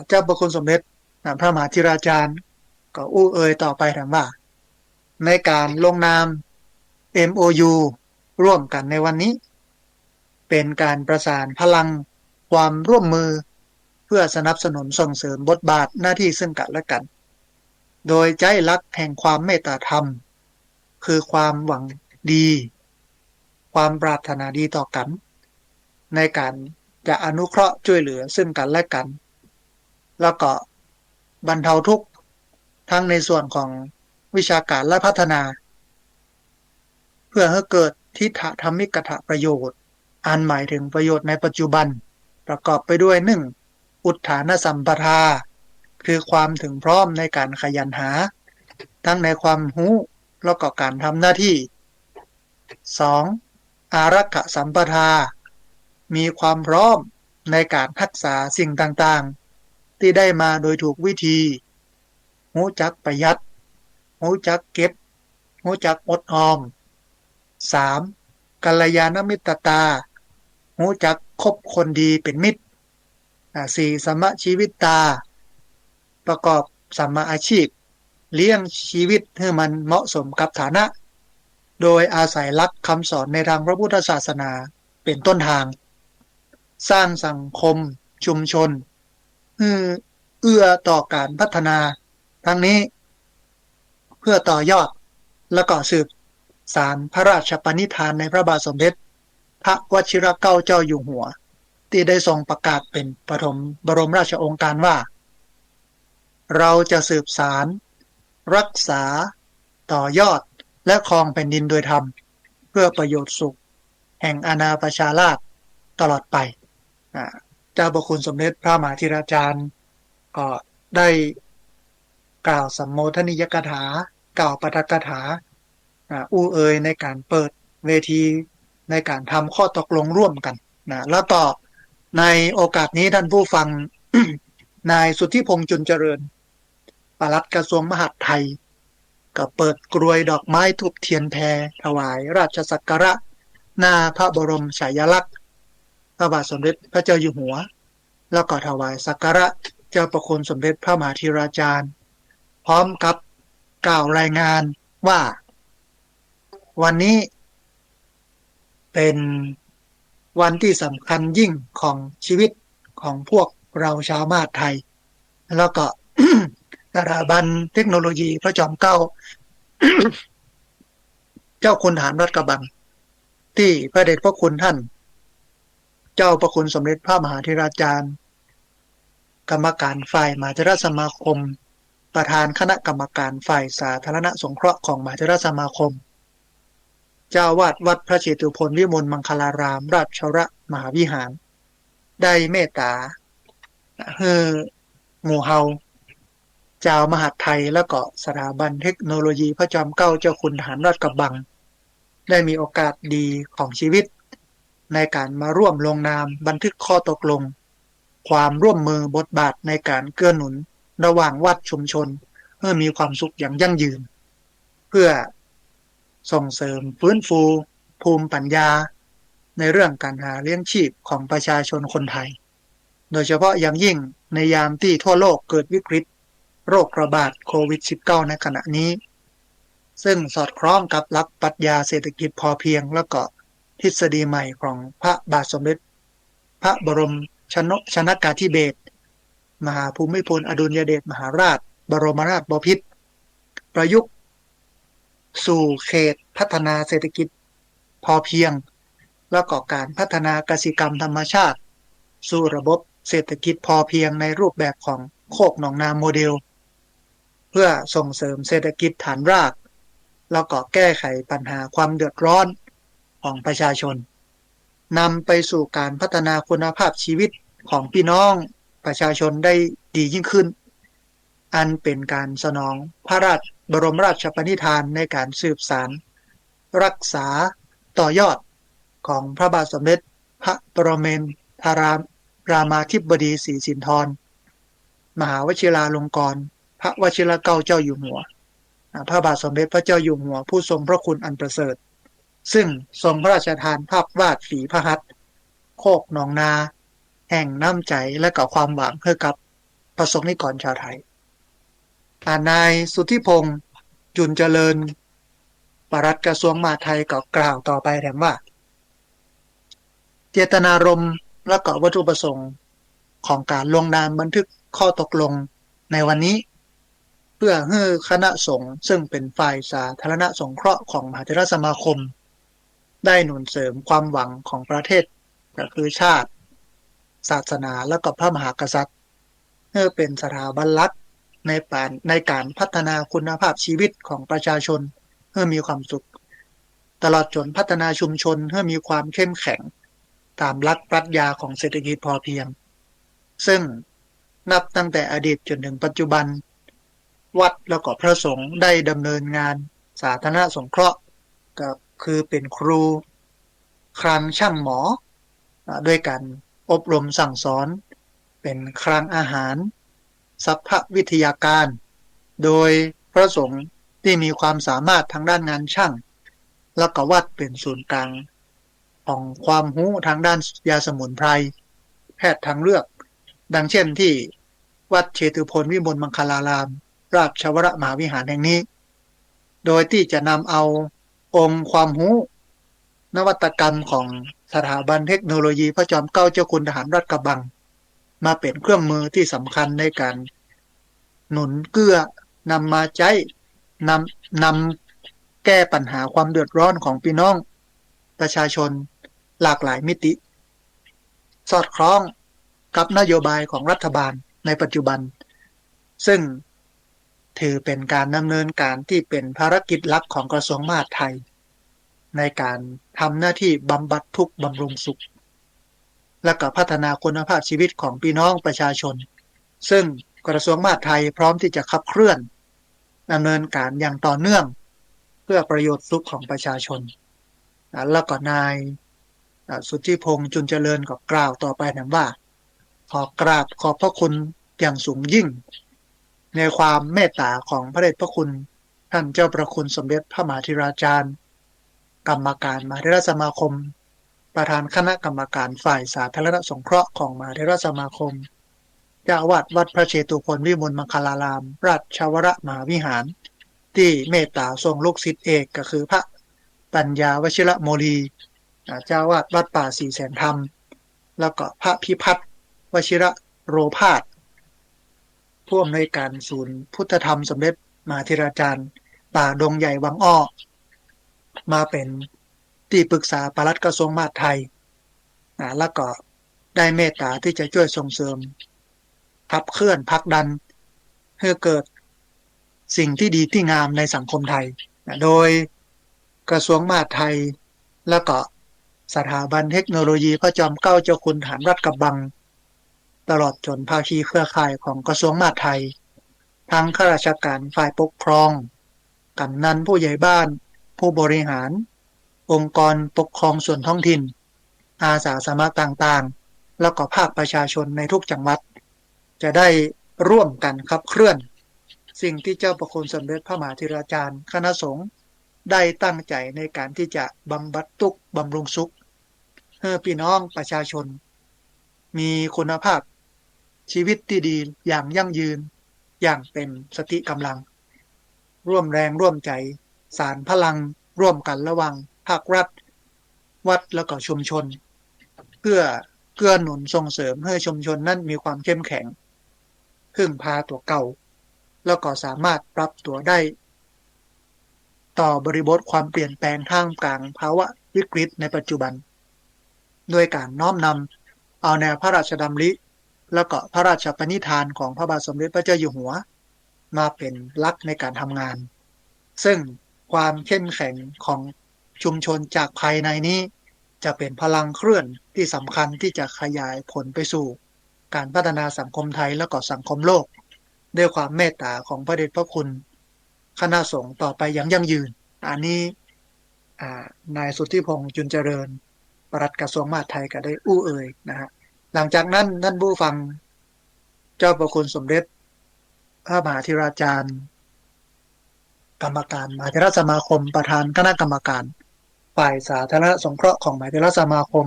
[SPEAKER 1] เจ้าประคุณสมเด็จพระมหาธิราจารย์ก็อู้เอ่ยต่อไปถามว่าในการลงนาม MOU ร่วมกันในวันนี้เป็นการประสานพลังความร่วมมือเพื่อสนับสนุนส่งเสริมบทบาทหน้าที่ซึ่งกันและกันโดยใจรักแห่งความเมตตาธรรมคือความหวังดีความปรารถนาดีต่อกันในการจะอนุเคราะห์ช่วยเหลือซึ่งกันและกันแล้วก็บรรเทาทุกข์ทั้งในส่วนของวิชาการและพัฒนาเพื่อให้เกิดทิฏฐธรรมิกถประโยชน์อันหมายถึงประโยชน์ในปัจจุบันประกอบไปด้วย1อุทธานสัมปทาคือความถึงพร้อมในการขยันหาทั้งในความรู้แล้วก็การทำหน้าที่2อารักขสัมปทามีความพร้อมในการรักษาสิ่งต่างๆที่ได้มาโดยถูกวิธีรู้จักประหยัดรู้จักเก็บรู้จักอดออม3กัลยาณมิตรตารู้จักคบคนดีเป็นมิตร4สัมมาชีวิตตาประกอบสัมมาอาชีพเลี้ยงชีวิตให้มันเหมาะสมกับฐานะโดยอาศัยหลักคำสอนในทางพระพุทธศาสนาเป็นต้นทางสร้างสังคมชุมชนเอื้อต่อการพัฒนาทั้งนี้เพื่อต่อยอดและก็สืบสารพระราชปณิธานในพระบาทสมเด็จพระวชิรเกล้าเจ้าอยู่หัวที่ได้ทรงประกาศเป็นปฐมบรมราชโองการว่าเราจะสืบสารรักษาต่อยอดและครองแผ่นดินโดยธรรมเพื่อประโยชน์สุขแห่งอาณาประชาราษฎร์ตลอดไปเจ้าพระคุณสมเด็จพระมหาธิราจารย์ก็ได้กล่าวสัมโมทนิยกถากล่าวปาฐกถาอู้เอ่ยในการเปิดเวทีในการทำข้อตกลงร่วมกันแล้วต่อในโอกาสนี้ท่านผู้ฟัง นายสุทธิพงษ์จุลเจริญปลัดกระทรวงมหาดไทยก็เปิดกรวยดอกไม้ทูบเทียนแพถวายราชสักการะหน้าพระบรมฉายาลักษณ์พระบาทสมเด็จพระเจ้าอยู่หัวแล้วก็ถวายสักการะเจ้าประคุณสมเด็จพระมหาธิราจารย์พร้อมกับกล่าวรายงานว่าวันนี้เป็น วันที่สำคัญยิ่งของชีวิตของพวกเราชาวมาดไทยแล้วก็ สถาบันเทคโนโลยีพระจอมเกล้า เจ้าคุณทหารรัฐกระบังที่พระเดชพระคุณท่านเจ้าพระคุณสมเด็จพระมหาธิราจารย์กรรมการฝ่ายมหาเถรสมาคมประธานคณะกรรมการฝ่ายสาธารณสงเคราะห์ของมหาเถรสมาคมเจ้าวาดวัดพระเชตุพนวิมลมังคลารามราชวรมหาวิหารได้เมตตาให้หมู่เฮาเจ้ามหาดไทยแล้วก็สถาบันเทคโนโลยีพระจอมเกล้าเจ้าคุณทหารราชกระบังได้มีโอกาสดีของชีวิตในการมาร่วมลงนามบันทึกข้อตกลงความร่วมมือบทบาทในการเกื้อหนุนระหว่างวัดชุมชนเพื่อมีความสุขอย่างยั่งยืนเพื่อส่งเสริมฟื้นฟูภูมิปัญญาในเรื่องการหาเลี้ยงชีพของประชาชนคนไทยโดยเฉพาะอย่างยิ่งในยามที่ทั่วโลกเกิดวิกฤตโรคระบาดโควิด -19 ในขณะนี้ซึ่งสอดคล้องกับหลักปรัชญาเศรษฐกิจพอเพียงแล้วก็ทฤษฎีใหม่ของพระบาทสมเด็จพระบรมชนกาธิเบศรมหาภูมิพลอดุลยเดชมหาราชบรมราชบพิตรประยุกต์สู่เขตพัฒนาเศรษฐกิจพอเพียงแล้วก็การพัฒนากสิกรรมธรรมชาติสู่ระบบเศรษฐกิจพอเพียงในรูปแบบของโคกหนองนาโมเดลเพื่อส่งเสริมเศรษฐกิจฐานรากแล้วก็แก้ไขปัญหาความเดือดร้อนของประชาชนนำไปสู่การพัฒนาคุณภาพชีวิตของพี่น้องประชาชนได้ดียิ่งขึ้นอันเป็นการสนองพระราชบรมราชปณิธานในการสืบสานรักษาต่อยอดของพระบาทสมเด็จพระปรเมนทรามาธิบดีศรีสินธรมหาวชิราลงกรณ์พระวชิรเกล้าเจ้าอยู่หัวพระบาทสมเด็จพระเจ้าอยู่หัวผู้ทรงพระคุณอันประเสริฐซึ่งทรงพระราชทานภาพวาดฝีพระหัตถ์โคกหนองนาแห่งน้ำใจและก็ความหวังให้กับประสบนิกรชาวไทยนายสุทธิพงษ์จุนเจริญปลัดกระทรวงมหาดไทยก็กล่าวต่อไปแถมว่าเจตนารมณ์และก็วัตถุประสงค์ของการลงนามบันทึกข้อตกลงในวันนี้เพื่อให้คณะสงฆ์ซึ่งเป็นฝ่ายสาธารณสงเคราะห์ของมหาเถรสมาคมได้หนุนเสริมความหวังของประเทศก็คือชาติศาสนาและก็พระมหากษัตริย์เพื่อเป็นสถาบันหลักในการพัฒนาคุณภาพชีวิตของประชาชนให้มีความสุขตลอดจนพัฒนาชุมชนให้มีความเข้มแข็งตามหลักปรัชญาของเศรษฐกิจพอเพียงซึ่งนับตั้งแต่อดีตจนถึงปัจจุบันวัดแล้วก็พระสงฆ์ได้ดำเนินงานสาธารณสงเคราะห์ก็คือเป็นครูคลังช่างหมอด้วยกันอบรมสั่งสอนเป็นคลังอาหารสัพพวิทยาการโดยพระสงฆ์ที่มีความสามารถทางด้านงานช่างแล้วก็วัดเป็นศูนย์กลางของความรู้ทางด้านยาสมุนไพรแพทย์ทางเลือกดังเช่นที่วัดเชตุพนวิมลมังคลารามราชวรมหาวิหารแห่งนี้โดยที่จะนำเอาองค์ความรู้นวัตกรรมของสถาบันเทคโนโลยีพระจอมเกล้าเจ้าคุณทหารราชกระบังมาเป็นเครื่องมือที่สำคัญในการหนุนเกื้อนำมาใช้นำแก้ปัญหาความเดือดร้อนของพี่น้องประชาชนหลากหลายมิติสอดคล้องกับนโยบายของรัฐบาลในปัจจุบันซึ่งถือเป็นการดำเนินการที่เป็นภารกิจหลักของกระทรวงมหาดไทยในการทำหน้าที่บำบัดทุกข์บำรุงสุขและก็พัฒนาคุณภาพชีวิตของพี่น้องประชาชนซึ่งกระทรวงมหาดไทยพร้อมที่จะขับเคลื่อนดำเนินการอย่างต่อเนื่องเพื่อประโยชน์สุขของประชาชนแล้วก็นายสุทธิพงษ์จุนเจริญก็กล่าวต่อไปนะว่าขอกราบขอบพระคุณอย่างสูงยิ่งในความเมตตาของพระเดชพระคุณท่านเจ้าประคุณสมเด็จพระมหาธิราจารย์กรรมการมหาเถรสมาคมประธานคณะกรรมการฝ่ายสาธารณสงเคราะห์ของมหาเถรสมาคมเจ้าอาวาสวัดพระเชตุพนวิมลมังคลารามราชวรมหาวิหารที่เมตตาทรงลูกศิษย์เอกก็คือพระปัญญาวชิระโมลี เจ้าวาดวัดป่าสี่แสนธรรมแล้วก็พระพิพัฒน์วชิระโรภาสผู้อำนวยการศูนย์พุทธธรรมสมเด็จมหาธิราจารย์ป่าดงใหญ่วังอ้อมาเป็นที่ปรึกษาปลัดกระทรวงมหาดไทยแล้วก็ได้เมตตาที่จะช่วยส่งเสริมขับเคลื่อนผลักดันให้เกิดสิ่งที่ดีที่งามในสังคมไทยโดยกระทรวงมหาดไทยแล้วก็สถาบันเทคโนโลยีพระจอมเกล้าเจ้าคุณทหารรัฐกระบังตลอดจนภาคีเครือข่ายของกระทรวงมหาดไทยทั้งข้าราชการฝ่ายปกครองกำนันผู้ใหญ่บ้านผู้บริหารองค์กรปกครองส่วนท้องถิ่นอาสาสมัครต่างๆแล้วก็ภาคประชาชนในทุกจังหวัดจะได้ร่วมกันขับเคลื่อนสิ่งที่เจ้าประคุณสมเด็จพระมหาธิราจารย์คณะสงฆ์ได้ตั้งใจในการที่จะบำบัดทุกข์บำรุงสุขให้พี่น้องประชาชนมีคุณภาพชีวิตที่ดีอย่างยั่งยืนอย่างเป็นสติกำลังร่วมแรงร่วมใจสานพลังร่วมกันระหว่างภาครัฐวัดแล้วก็ชุมชนเพื่อเกื้อหนุนส่งเสริมให้ชุมชนนั้นมีความเข้มแข็งพึ่งพาตัวเก่าแล้วก็สามารถปรับตัวได้ต่อบริบทความเปลี่ยนแปลงท่ามกลางภาวะวิกฤตในปัจจุบันด้วยการน้อมนำเอาแนวพระราชดำริแล้วก็พระราชปณิธานของพระบาทสมเด็จพระเจ้าอยู่หัวมาเป็นหลักในการทำงานซึ่งความเข้มแข็งของชุมชนจากภายในนี้จะเป็นพลังเคลื่อนที่สำคัญที่จะขยายผลไปสู่การพัฒนาสังคมไทยและก็สังคมโลกด้วยความเมตตาของพระเดชพระคุณคณะสงฆ์ต่อไปอย่างยั่งยืนอันนี้นายสุทธิพงษ์จุนเจริญปลัดกระทรวงมหาดไทยก็ได้อู้เอ่ยนะฮะหลังจากนั้นท่านผู้ฟังเจ้าประคุณสมเด็จพระมหาธิราจารย์กรรมการมหาเถรสมาคมประธานคณะกรรมการฝ่ายสาธารณสงเคราะห์ของมหาเถรสมาคม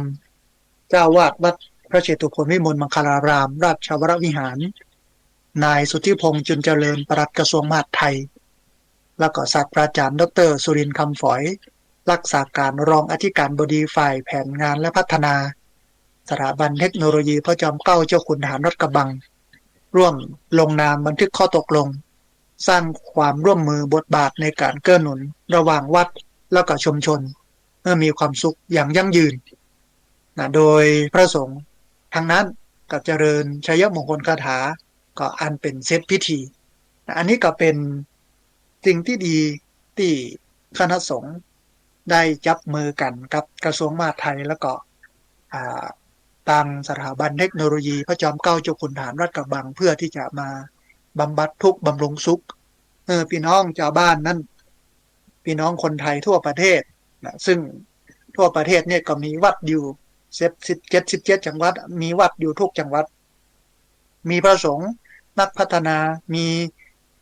[SPEAKER 1] เจ้าวาดวัดพระเชตุพนวิมลมังคลารามราชวรวิหารนายสุทธิพงษ์จุนเจริญปลัดกระทรวงมหาดไทยแล้วก็ศาสตราจารย์ดรสุรินทร์คำฝอยรักษาการรองอธิการบดีฝ่ายแผนงานและพัฒนาสถาบันเทคโนโลยีพระจอมเกล้าเจ้าคุณทหารรัฐกระบังร่วมลงนามบันทึกข้อตกลงสร้างความร่วมมือบทบาทในการเกื้อหนุนระหว่างวัดแล้วก็ชุมชนเพื่อมีความสุขอย่างยั่งยืนโดยพระสงฆ์ทั้งนั้นก็เจริญชัยมงคลคาถาก็อันเป็นเซตพิธีอันนี้ก็เป็นสิ่งที่ดีที่คณะสงฆ์ได้จับมือกันกับกระทรวงมหาดไทยแล้วก็ทางสถาบันเทคโนโลยีพระจอมเกล้าเจ้าคุณทหารรัฐกระบังเพื่อที่จะมาบำบัดทุกข์บำรุงสุขพี่น้องชาวบ้านนั้นพี่น้องคนไทยทั่วประเทศนะซึ่งทั่วประเทศเนี่ยก็มีวัดอยู่17จังหวัดมีวัดอยู่ทุกจังหวัดมีพระสงฆ์นักพัฒนามี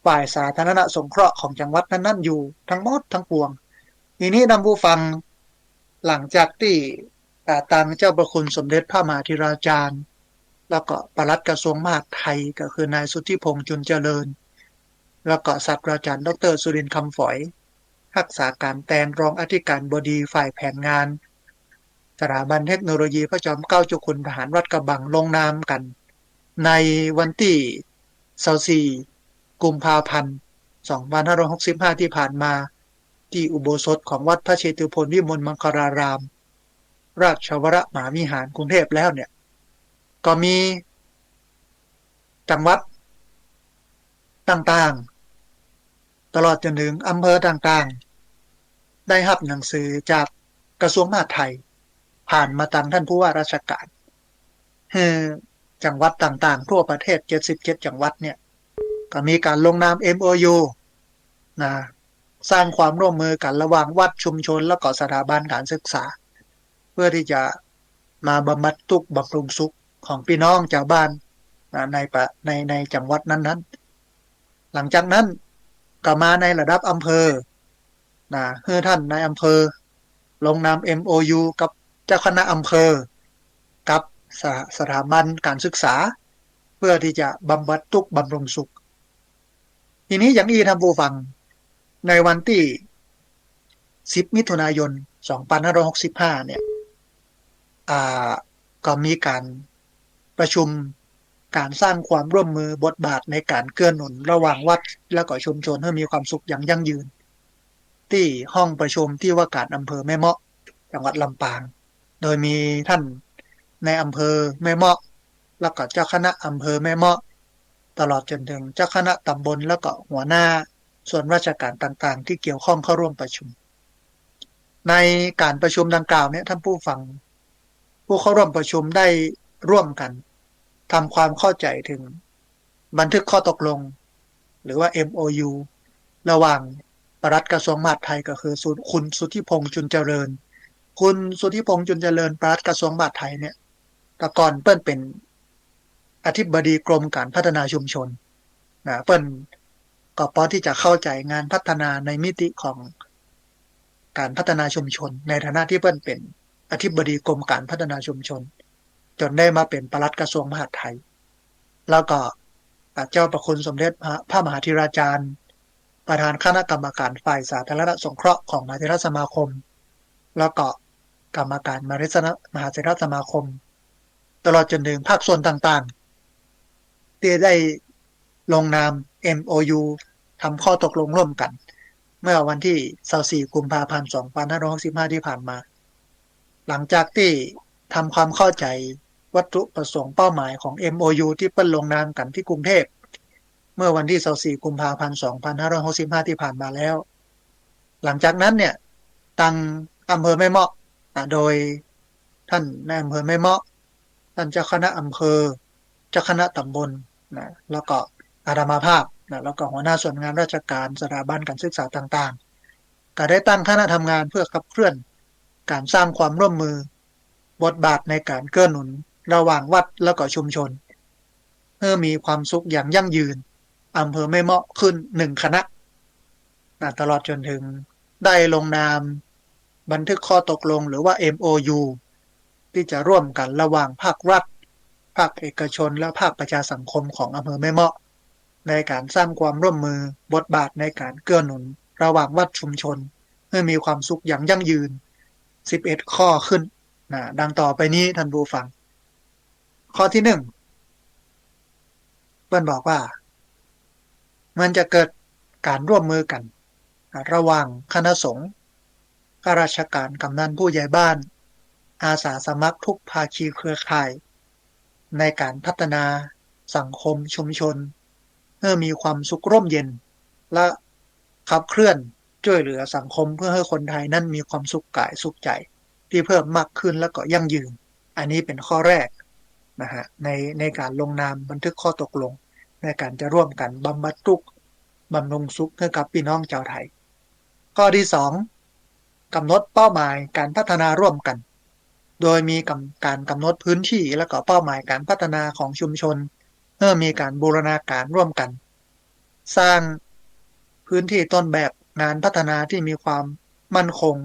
[SPEAKER 1] ฝ่ายสาธารณสงเคราะห์ของจังหวัดนั้นๆอยู่ทั้งหมดทั้งปวงทีนี้นำผู้ฟังหลังจากที่ตามเจ้าประคุณสมเด็จพระมหาธิราจารย์แล้วก็ปลัดกระทรวงมหาดไทยก็คือนายสุทธิพงษ์จุนเจริญแล้วก็ศาสตราจารย์ดรสุรินทร์คำฝอยรักษาการแทนรองอธิการบดีฝ่ายแผนงานสถาบันเทคโนโลยีพระจอมเกล้าเจ้าคุณทหารรัฐกระบังลงนามกันในวันที่24กุมภาพันธ์2565ที่ผ่านมาที่อุโบสถของวัดพระเชตุพนวิมลมังคลารามราชวรมหาวิหารกรุงเทพแล้วเนี่ยก็มีจังหวัดต่างๆตลอดจนถึงอำเภอต่างๆได้รับหนังสือจากกระทรวงมหาดไทยผ่านมาทางท่านผู้ว่าราชการจังหวัดต่างๆทั่วประเทศ77จังหวัดเนี่ยก็มีการลงนาม MOU นะสร้างความร่วมมือกันระหว่างวัดชุมชนและก็สถาบันการศึกษาเพื่อที่จะมาบำบัดทุกข์บำรุงสุขของพี่น้องชาวบ้านในจังหวัดนั้นๆหลังจากนั้นก็มาในระดับอำเภอให้ท่านในอำเภอลงนาม MOU กับเจ้าคณะอำเภอกับสถาบันการศึกษาเพื่อที่จะบำบัดทุกข์บำรุงสุขทีนี้อย่างที่ท่านผู้ฟังในวันที่10มิถุนายน2565เนี่ย อ่าก็มีการประชุมการสร้างความร่วมมือบทบาทในการเกื้อหนุนระหว่างวัดและก็ชุมชนให้มีความสุขอย่างยั่งยืนที่ห้องประชุมที่ว่าการอำเภอแม่เมาะจังหวัดลำปางโดยมีท่านในอำเภอแม่เมาะแล้วก็เจ้าคณะอำเภอแม่เมาะตลอดจนถึงเจ้าคณะตำบลแล้วก็หัวหน้าส่วนราชการต่างๆที่เกี่ยวข้องเข้าร่วมประชุมในการประชุมดังกล่าวเนี่ยท่านผู้ฟังผู้เข้าร่วมประชุมได้ร่วมกันทำความเข้าใจถึงบันทึกข้อตกลงหรือว่า MOU ระหว่างปลัดกระทรวงมหาดไทยก็คือคุณสุทธิพงษ์จุนเจริญคุณสุทธิพงษ์จุนเจริญปลัดกระทรวงมหาดไทยเนี่ยแต่ก่อนเปิ้นเป็นอธิบดีกรมการพัฒนาชุมชนนะเปิ้นก็พอที่จะเข้าใจงานพัฒนาในมิติของการพัฒนาชุมชนในฐานะที่เปิ้นเป็นอธิบดีกรมการพัฒนาชุมชนจนได้มาเป็นปลัดกระทรวงมหาดไทยแล้วก็เจ้าประคุณสมเด็จพระมหาธิราจารย์ประธานคณะกรรมการฝ่ายสาธารณสงเคราะห์ของมหาเถรสมาคมแล้วก็กรรมการมหาเถรสมาคมตลอดจนถึงภาคส่วนต่างๆที่ได้ลงนาม MOU ทำข้อตกลงร่วมกันเมื่อวันที่24กุมภาพันธ์2565ที่ผ่านมาหลังจากที่ทำความเข้าใจวัตถุประสงค์เป้าหมายของ MOU ที่เปิ้ลลงนามกันที่กรุงเทพเมื่อวันที่24กุมภาพันธ์2565ที่ผ่านมาแล้วหลังจากนั้นเนี่ยตังอำเภอแม่เมาะโดยท่านในอำเภอแม่เมาะท่านเจ้าคณะอำเภอเจ้าคณะตำบลนะแล้วก็อาดามาภาพนะแล้วก็หัวหน้าส่วนงานราชการสถาบันการศึกษาต่างๆก็ได้ตั้งคณะทำงานเพื่อขับเคลื่อนการสร้างความร่วมมือบทบาทในการเกื้อหนุนระหว่างวัดแล้วก็ชุมชนเพื่อมีความสุขอย่างยั่งยืนอำเภอไม่เหมาะขึ้น1คณะตลอดจนถึงได้ลงนามบันทึกข้อตกลงหรือว่า MOU ที่จะร่วมกันระหว่างภาครัฐภาคเอกชนและภาคประชาสังคมของอำเภอแม่เมาะในการสร้างความร่วมมือบทบาทในการเกื้อหนุนระหว่างวัดชุมชนให้มีความสุขอย่างยั่งยืน11ข้อขึ้นดังต่อไปนี้ท่านผู้ฟังข้อที่1เปิ้นบอกว่ามันจะเกิดการร่วมมือกันระหว่างคณะสงฆ์ข้าราชการกำนันผู้ใหญ่บ้านอาสาสมัครทุกภาคีเครือข่ายในการพัฒนาสังคมชุมชนเพื่อมีความสุขร่มเย็นและขับเคลื่อนช่วยเหลือสังคมเพื่อให้คนไทยนั้นมีความสุขกายสุขใจที่เพิ่มมากขึ้นและก็ยั่งยืนอันนี้เป็นข้อแรกนะฮะในการลงนามบันทึกข้อตกลงในการจะร่วมกันบำบัดทุกข์บำรุงสุขให้กับพี่น้องชาวไทยข้อที่2กำหนดเป้าหมายการพัฒนาร่วมกันโดยมีการกำหนดพื้นที่และก็เป้าหมายการพัฒนาของชุมชนเพื่อมีการบูรณาการร่วมกันสร้างพื้นที่ต้นแบบงานพัฒนาที่มีความมั่นคง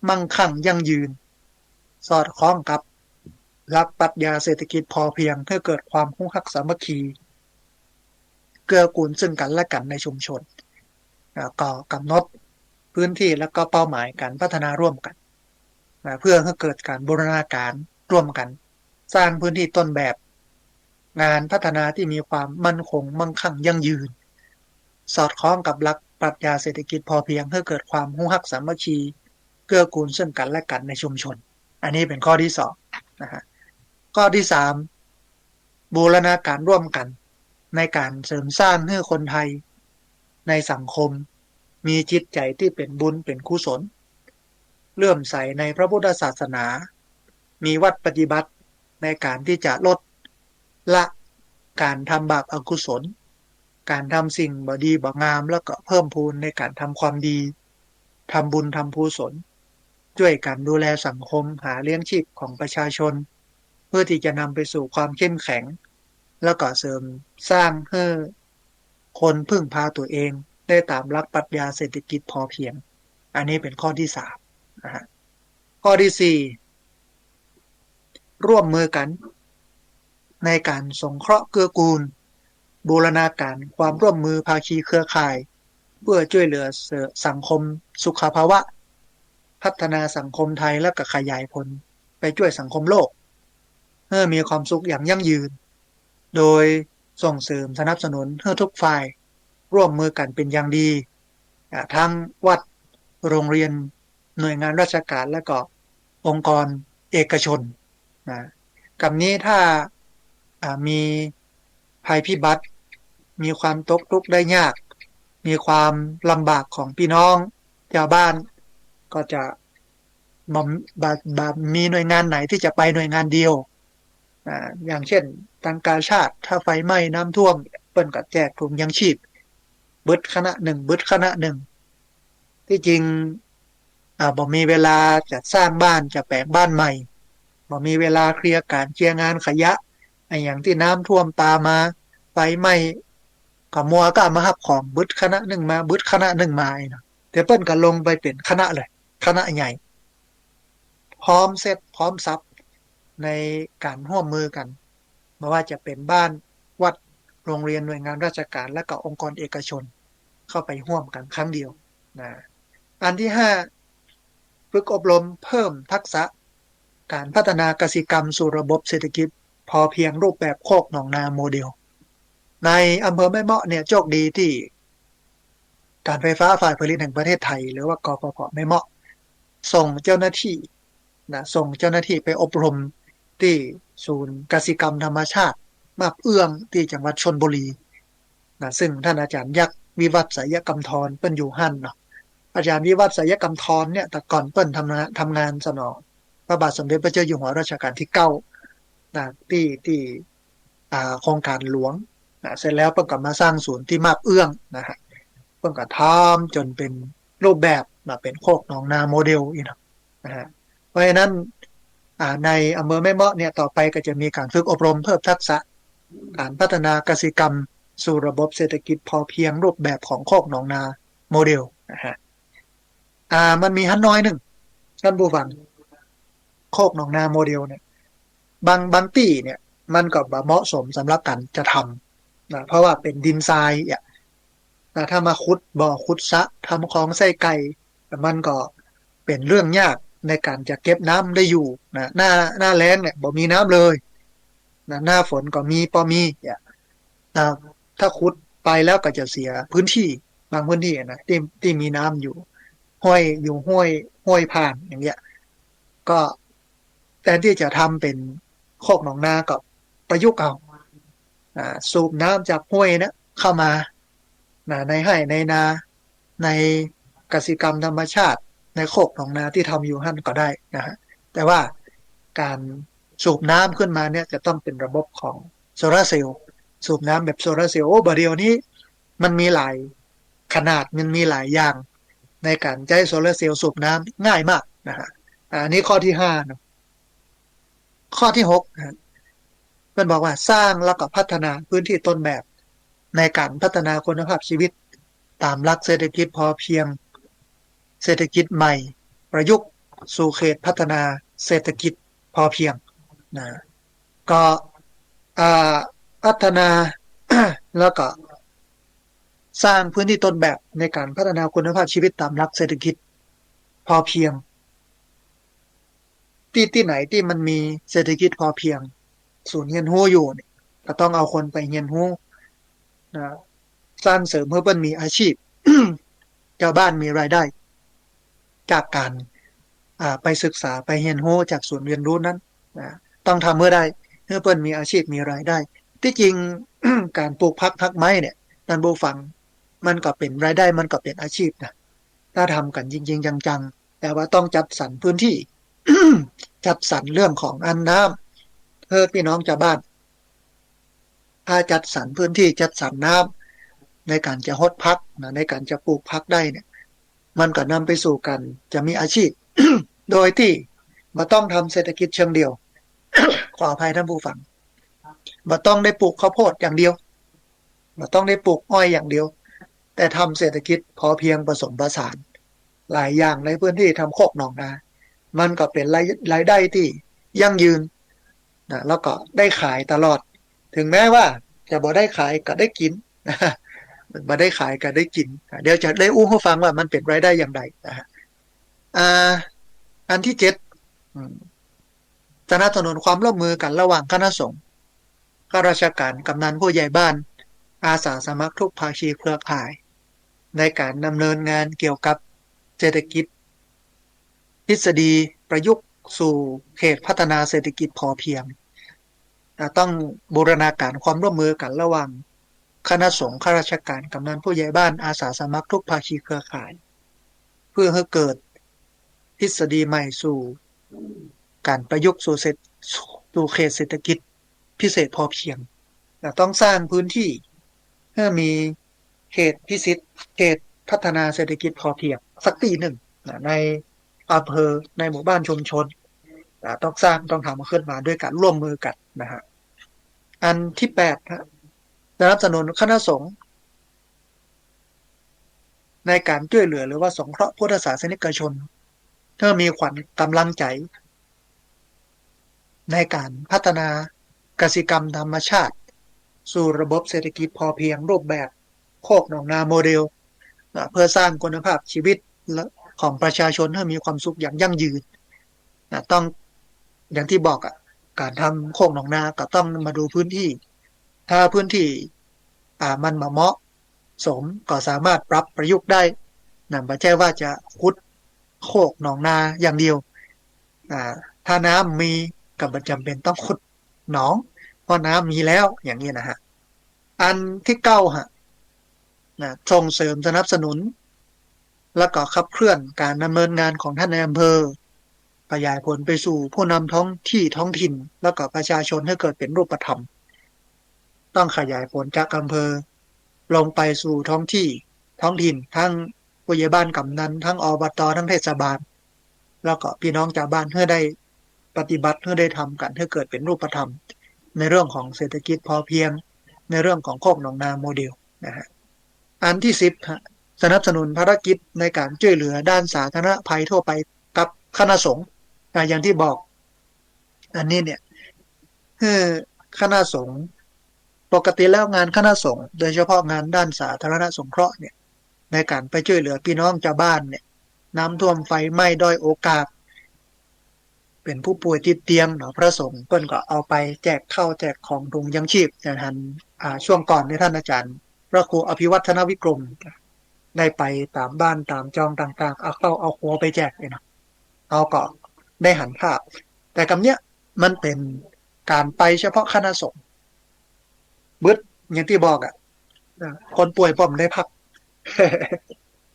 [SPEAKER 1] มั่งคั่งยั่งยืนสอดคล้องกับหลักปรัชญาเศรษฐกิจพอเพียงเพื่อเกิดความคุ้มค่าสามัคคีเกื้อกูลซึ่งกันและกันในชุมชนก็กำหนดพื้นที่และก็เป้าหมายการพัฒนาร่วมกันเพื่อให้เกิดการบูรณาการร่วมกันสร้างพื้นที่ต้นแบบงานพัฒนาที่มีความมั่นคงมั่งคั่งยั่งยืนสอดคล้องกับหลักปรัชญาเศรษฐกิจพอเพียงเพื่อเกิดความรู้รักสามัคคีเกื้อกูลซึ่งกันและกันในชุมชนอันนี้เป็นข้อที่2นะฮะข้อที่3บูรณาการร่วมกันในการเสริมสร้างให้คนไทยในสังคมมีจิตใจที่เป็นบุญเป็นกุศลเลื่อมใสในพระพุทธศาสนามีวัดปฏิบัติในการที่จะลดละการทำบาปอกุศลการทำสิ่งบ่ดีบ่งามแล้วก็เพิ่มพูนในการทำความดีทำบุญทำกุศลช่วยกันดูแลสังคมหาเลี้ยงชีพของประชาชนเพื่อที่จะนำไปสู่ความเข้มแข็งแล้วก็เสริมสร้างให้คนพึ่งพาตัวเองได้ตามหลักปรัชญาเศรษฐกิจพอเพียงอันนี้เป็นข้อที่3นะฮะข้อที่4ร่วมมือกันในการสงเคราะห์เกื้อกูลบูรณาการความร่วมมือภาคีเครือข่ายเพื่อช่วยเหลือสังคมสุขภาวะพัฒนาสังคมไทยและก็ขยายผลไป ช่วยสังคมโลกให้มีความสุขอย่างยั่งยืนโดยส่งเสริมสนับสนุนให้ทุกฝ่ายร่วมมือกันเป็นอย่างดีทั้งวัดโรงเรียนหน่วยงานราชการและก็องค์กรเอกชนนะกับนี้ถ้ามีภัยพิบัติมีความตกทุกข์ได้ยากมีความลำบากของพี่น้องชาวบ้านก็จะมีหน่วยงานไหนที่จะไปหน่วยงานเดียวอย่างเช่นทางการชาติถ้าไฟไหม้น้ำท่วมเปิ้นก็แจกถุงยังชีพเบิดคณะหนึ่งเบิดคณะหนึ่งที่จริงบ่มีเวลาจะสร้างบ้านจะแปลงบ้านใหม่บ่มีเวลาเคลียร์การเคลียร์งานขยะไอ้อย่างที่น้ำท่วมตามมาไฟไหม้ก็มัวก็มาหับของบึดคณะหนึ่งมาบึดคณะหนึ่งมาเนาะแต่เปิ้นก็ลงไปเป็นคณะเลยคณะใหญ่พร้อมเสร็จพร้อมซับในการร่วมมือกันไม่ว่าจะเป็นบ้านวัดโรงเรียนหน่วยงานราชการและก็องค์กรเอกชนเข้าไปร่วมกันครั้งเดียวนะอันที่ห้าฝึกอบรมเพิ่มทักษะการพัฒนากสิกรรมสู่ระบบเศรษฐกิจพอเพียงรูปแบบโคกหนองนาโมเดลในอำเภอแม่เมาะเนี่ยโชคดีที่การไฟฟ้าฝ่ายผลิตแห่งประเทศไทยหรือว่ากฟผแม่เมาะส่งเจ้าหน้าที่ส่งเจ้าหน้าที่ไปอบรมที่ศูนย์กสิกรรมธรรมชาติมาบเอื้องที่จังหวัดชลบุรีซึ่งท่านอาจารย์ยักษ์วิวัฒน์ไสยกรรมธรเปิ้นอยู่หั่นเนาะอาจารย์วิวัฒน์ไสยกรรมธรเนี่ยแต่ก่อนเปิ้นทำงานสนองพระบาทสมเด็จพระเจ้าอยู่หัวรัชกาลที่9ที่โครงการหลวงเสร็จแล้วเปิ้นก็มาสร้างศูนย์ที่มาบเอื้องนะฮะเปิ้นก็ทำจนเป็นรูปแบบมาเป็นโคกหนองนาโมเดลอีกนะฮะเพราะฉะนั้นในอำเภอแม่เมาะเนี่ยต่อไปก็จะมีการฝึกอบรมเพิ่มทักษะการพัฒนากสิกรรมสู่ระบบเศรษฐกิจพอเพียงรูปแบบของโคกหนองนาโมเดลนะฮะมันมีฮันน้อยหนึ่งท่านผู้ฟังโคกหนองนาโมเดลเนี่ยบางที่เนี่ยมันก็เหมาะสมสำหรับการจะทำเพราะว่าเป็นดินทรายถ้ามาขุดบ่อขุดสระทำคลองไส้ไก่มันก็เป็นเรื่องยากในการจะเก็บน้ำได้อยู่หน้าแล้งเนี่ยบ่มีน้ำเลยหน้าฝนก็มีพอมีถ้าขุดไปแล้วก็จะเสียพื้นที่บางพื้นที่นะที่มีน้ำอยู่ห้วยผ่านอย่างเงี้ยก็แทนที่จะทำเป็นโคกหนองนาก็ประยุกต์เอาสูบน้ำจากห้วยนะเข้ามาในไร่ในนาในกสิกรรมธรรมชาติในโคกหนองนาที่ทำอยู่หั่นก็ได้นะฮะแต่ว่าการสูบน้ำขึ้นมาเนี่ยจะต้องเป็นระบบของโซลาร์เซลล์สูบน้ำแบบโซลาร์เซลล์บเดียวนี้มันมีหลายขนาดมันมีหลายอย่างในการใช้โซลาร์เซลล์สูบน้ำง่ายมากนะฮะอันนี้ข้อที่5นะข้อที่6นะมันบอกว่าสร้างแล้วก็พัฒนาพื้นที่ต้นแบบในการพัฒนาคุณภาพชีวิตตามหลักเศรษฐกิจพอเพียงเศรษฐกิจใหม่ประยุกต์สู่เขตพัฒนาเศรษฐกิจพอเพียงนะก็พัฒนา แล้วก็สร้างพื้นที่ต้นแบบในการพัฒนาคุณภาพชีวิตตามหลักเศรษฐกิจพอเพียงที่ไหนที่มันมีเศรษฐกิจพอเพียงศูนย์เรียนรู้อยู่เนี่ยก็ต้องเอาคนไปเรียนรู้นะสร้างเสริมเพื่อเพิ่นมีอาชีพ ชาวบ้านมีรายได้จากการไปศึกษาไปเรียนรู้จากศูนย์เรียนรู้นั้นนะต้องทำเมื่อได้เพื่อเพิ่นมีอาชีพมีรายได้ที่จริง การปลูกพักไม้เนี่ยท่านผู้ฟังมันก็เป็นรายได้มันก็เป็นอาชีพนะถ้าทำกันจริงๆจังๆแต่ว่าต้องจัดสรรพื้นที่ จัดสรรเรื่องของอันน้ำเพื่อพี่น้องชาวบ้านถ้าจัดสรรพื้นที่จัดสรรน้ำในการจะฮดพักนะในการจะปลูกพักได้เนี่ยมันก็นำไปสู่กันจะมีอาชีพ โดยที่มาต้องทำเศรษฐกิจเชิงเดียว ขออภัยท่านผู้ฟังมาต้องได้ปลูกข้าวโพดอย่างเดียวมาต้องได้ปลูกอ้อยอย่างเดียวแต่ทำเศรษฐกิจพอเพียงผสมผสานหลายอย่างในพื้นที่ทำโคกหนองนามันก็เป็นรายได้ที่ยั่งยืนนะแล้วก็ได้ขายตลอดถึงแม้ว่าจะบ่ได้ขายก็ได้กินนะบ่ได้ขายก็ได้กินเดี๋ยวจะได้อู้ให้ฟังว่ามันเป็นรายได้อย่างไรนะฮะอ่าอันที่7 สนับสนุนความร่วมมือกันระหว่างคณะสงฆ์ข้าราชการกำนันผู้ใหญ่บ้านอาสาสมัครทุกภาคีเครือข่ายในการดำเนินงานเกี่ยวกับเศรษฐกิจทฤษฎีประยุกต์สู่เขตพัฒนาเศรษฐกิจพอเพียงต้องบูรณาการความร่วมมือกันระหว่างคณะสงฆ์ข้าราชการกำนันผู้ใหญ่บ้านอาสาสมัครทุกภาคีเครือข่ายเพื่อให้เกิดทฤษฎีใหม่สู่การประยุกต์สู่เขตเศรษฐกิจพิเศษพอเพียงต้องสร้างพื้นที่เพื่อมีเขตพิเศษเขตพัฒนาเศรษฐกิจพอเพียงสักปีหนึ่งในอำเภอในหมู่บ้านชุมชนต้องสร้างต้องทำขึ้นมาด้วยการร่วมมือกันนะฮะอันที่8สนับสนุนคณะสงฆ์ในการช่วยเหลือหรือว่าสงเคราะห์พุทธศาสนิกชนเพื่อมีขวัญกำลังใจในการพัฒนากสิกรรมธรรมชาติสู่ระบบเศรษฐกิจพอเพียงรูปแบบโคกหนองนาโมเดลเพื่อสร้างคุณภาพชีวิตของประชาชนให้มีความสุขอย่างยั่งยืนต้องอย่างที่บอกการทำโคกหนองนาก็ต้องมาดูพื้นที่ถ้าพื้นที่มันเหมาะสมก็สามารถปรับประยุกต์ได้นั่นไม่ใช่ว่าจะขุดโคกหนองนาอย่างเดียวถ้าน้ำมีก็ไม่จำเป็นต้องขุดหนองเพราะน้ำมีแล้วอย่างนี้นะฮะอันที่9ส่งเสริมสนับสนุนแล้วก็ขับเคลื่อนการดำเนินงานของท่านในอำเภอขยายผลไปสู่ผู้นำท้องถิ่นแล้วก็ประชาชนให้เกิดเป็นรูปธรรมต้องขยายผลจากอำเภอลงไปสู่ท้องถิ่นทั้งผู้ใหญ่บ้านกำนันทั้งอบตทั้งเทศบาลแล้วก็พี่น้องชาวบ้านเพื่อได้ปฏิบัติเพื่อได้ทำกันให้เกิดเป็นรูปธรรมในเรื่องของเศรษฐกิจพอเพียงในเรื่องของโคกหนองนาโมเดลนะฮะอันที่10สนับสนุนภารกิจในการช่วยเหลือด้านสาธารณภัยทั่วไปกับคณะสงฆ์อย่างที่บอกอันนี้เนี่ยคือคณะสงฆ์ปกติแล้วงานคณะสงฆ์โดยเฉพาะงานด้านสาธารณสงเคราะห์เนี่ยในการไปช่วยเหลือพี่น้องชาวบ้านเนี่ยน้ำท่วมไฟไหม้ด้อยโอกาสเป็นผู้ป่วยติดเตียงเนาะพระสงฆ์เพิ่นก็เอาไปแจกข้าวแจกของถุงยังชีพอย่างทันช่วงก่อนที่ท่านอาจารย์พระครูอภิวัฒนวิกรมได้ไปตามบ้านตามจองต่างๆเอาเข้าเอาหัวไปแจกเลยนะเอาก็ได้หันภาพแต่กับเนี้ยมันเป็นการไปเฉพาะคณะสงฆ์บึดอย่างที่บอกคนป่วยผมได้พัก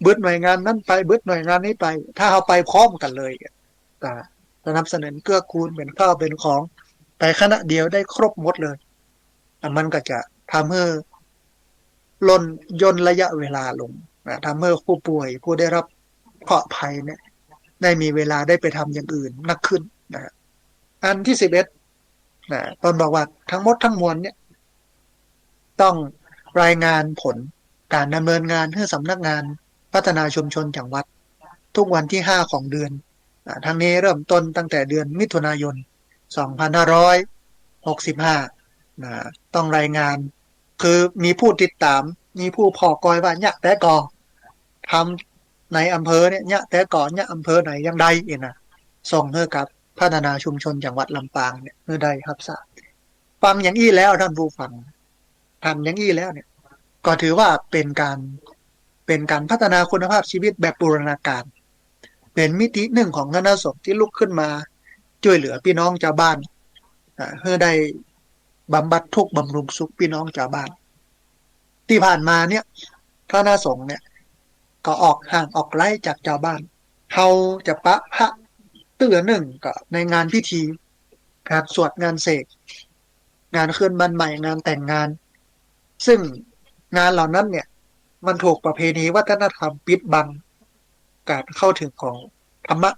[SPEAKER 1] บึดหน่วยงานนั้นไปบึดหน่วยงานนี้ไปถ้าเอาไปพร้อมกันเลยแต่สนับสนุนเกื้อกูลเป็นข้าวเป็นของไปคณะเดียวได้ครบหมดเลยมันก็จะทำให้ลดย่นระยะเวลาลงทำให้ผู้ป่วยผู้ได้รับเคราะห์ภัยเนี่ยได้มีเวลาได้ไปทำอย่างอื่นมากขึ้นนะอันที่11ตอนบอกว่าทั้งหมดทั้งมวลเนี่ยต้องรายงานผลการดำเนินงานให้สำนักงานพัฒนาชุมชนจังหวัดทุกวันที่5ของเดือนทั้งนี้เริ่มต้นตั้งแต่เดือนมิถุนายน2565นะต้องรายงานคือมีผู้ติดตามมีผู้พอกอยว่าเนี่ยแต่ก่อทำในอำเภอเนี่ยแต่ก่อนเนี่ยอำเภอไหนยังได้เองนะส่งให้กับพัฒนาชุมชนจังหวัดลำปางเนี่ยเพื่อได้ครับทราบฟังอย่างอี้แล้วท่านผู้ฟังทำอย่างอี้แล้วเนี่ยก็ถือว่าเป็นการพัฒนาคุณภาพชีวิตแบบบูรณาการเป็นมิติหนึ่งของคณะสงฆ์ที่ลุกขึ้นมาช่วยเหลือพี่น้องชาวบ้านเพื่อได้บำบัดทุกข์บำรุงสุขพี่น้องชาวบ้านที่ผ่านมาเนี่ยคณะสงฆ์เนี่ยก็ออกห่างออกไกลจากชาวบ้านเขาจะปะพระตื้อหนึ่งก็ในงานพิธีการสวดงานเสกงานขึ้นบ้านใหม่งานแต่งงานซึ่งงานเหล่านั้นเนี่ยมันถูกประเพณีวัฒนธรรมปิดบังการเข้าถึงของธรรมะ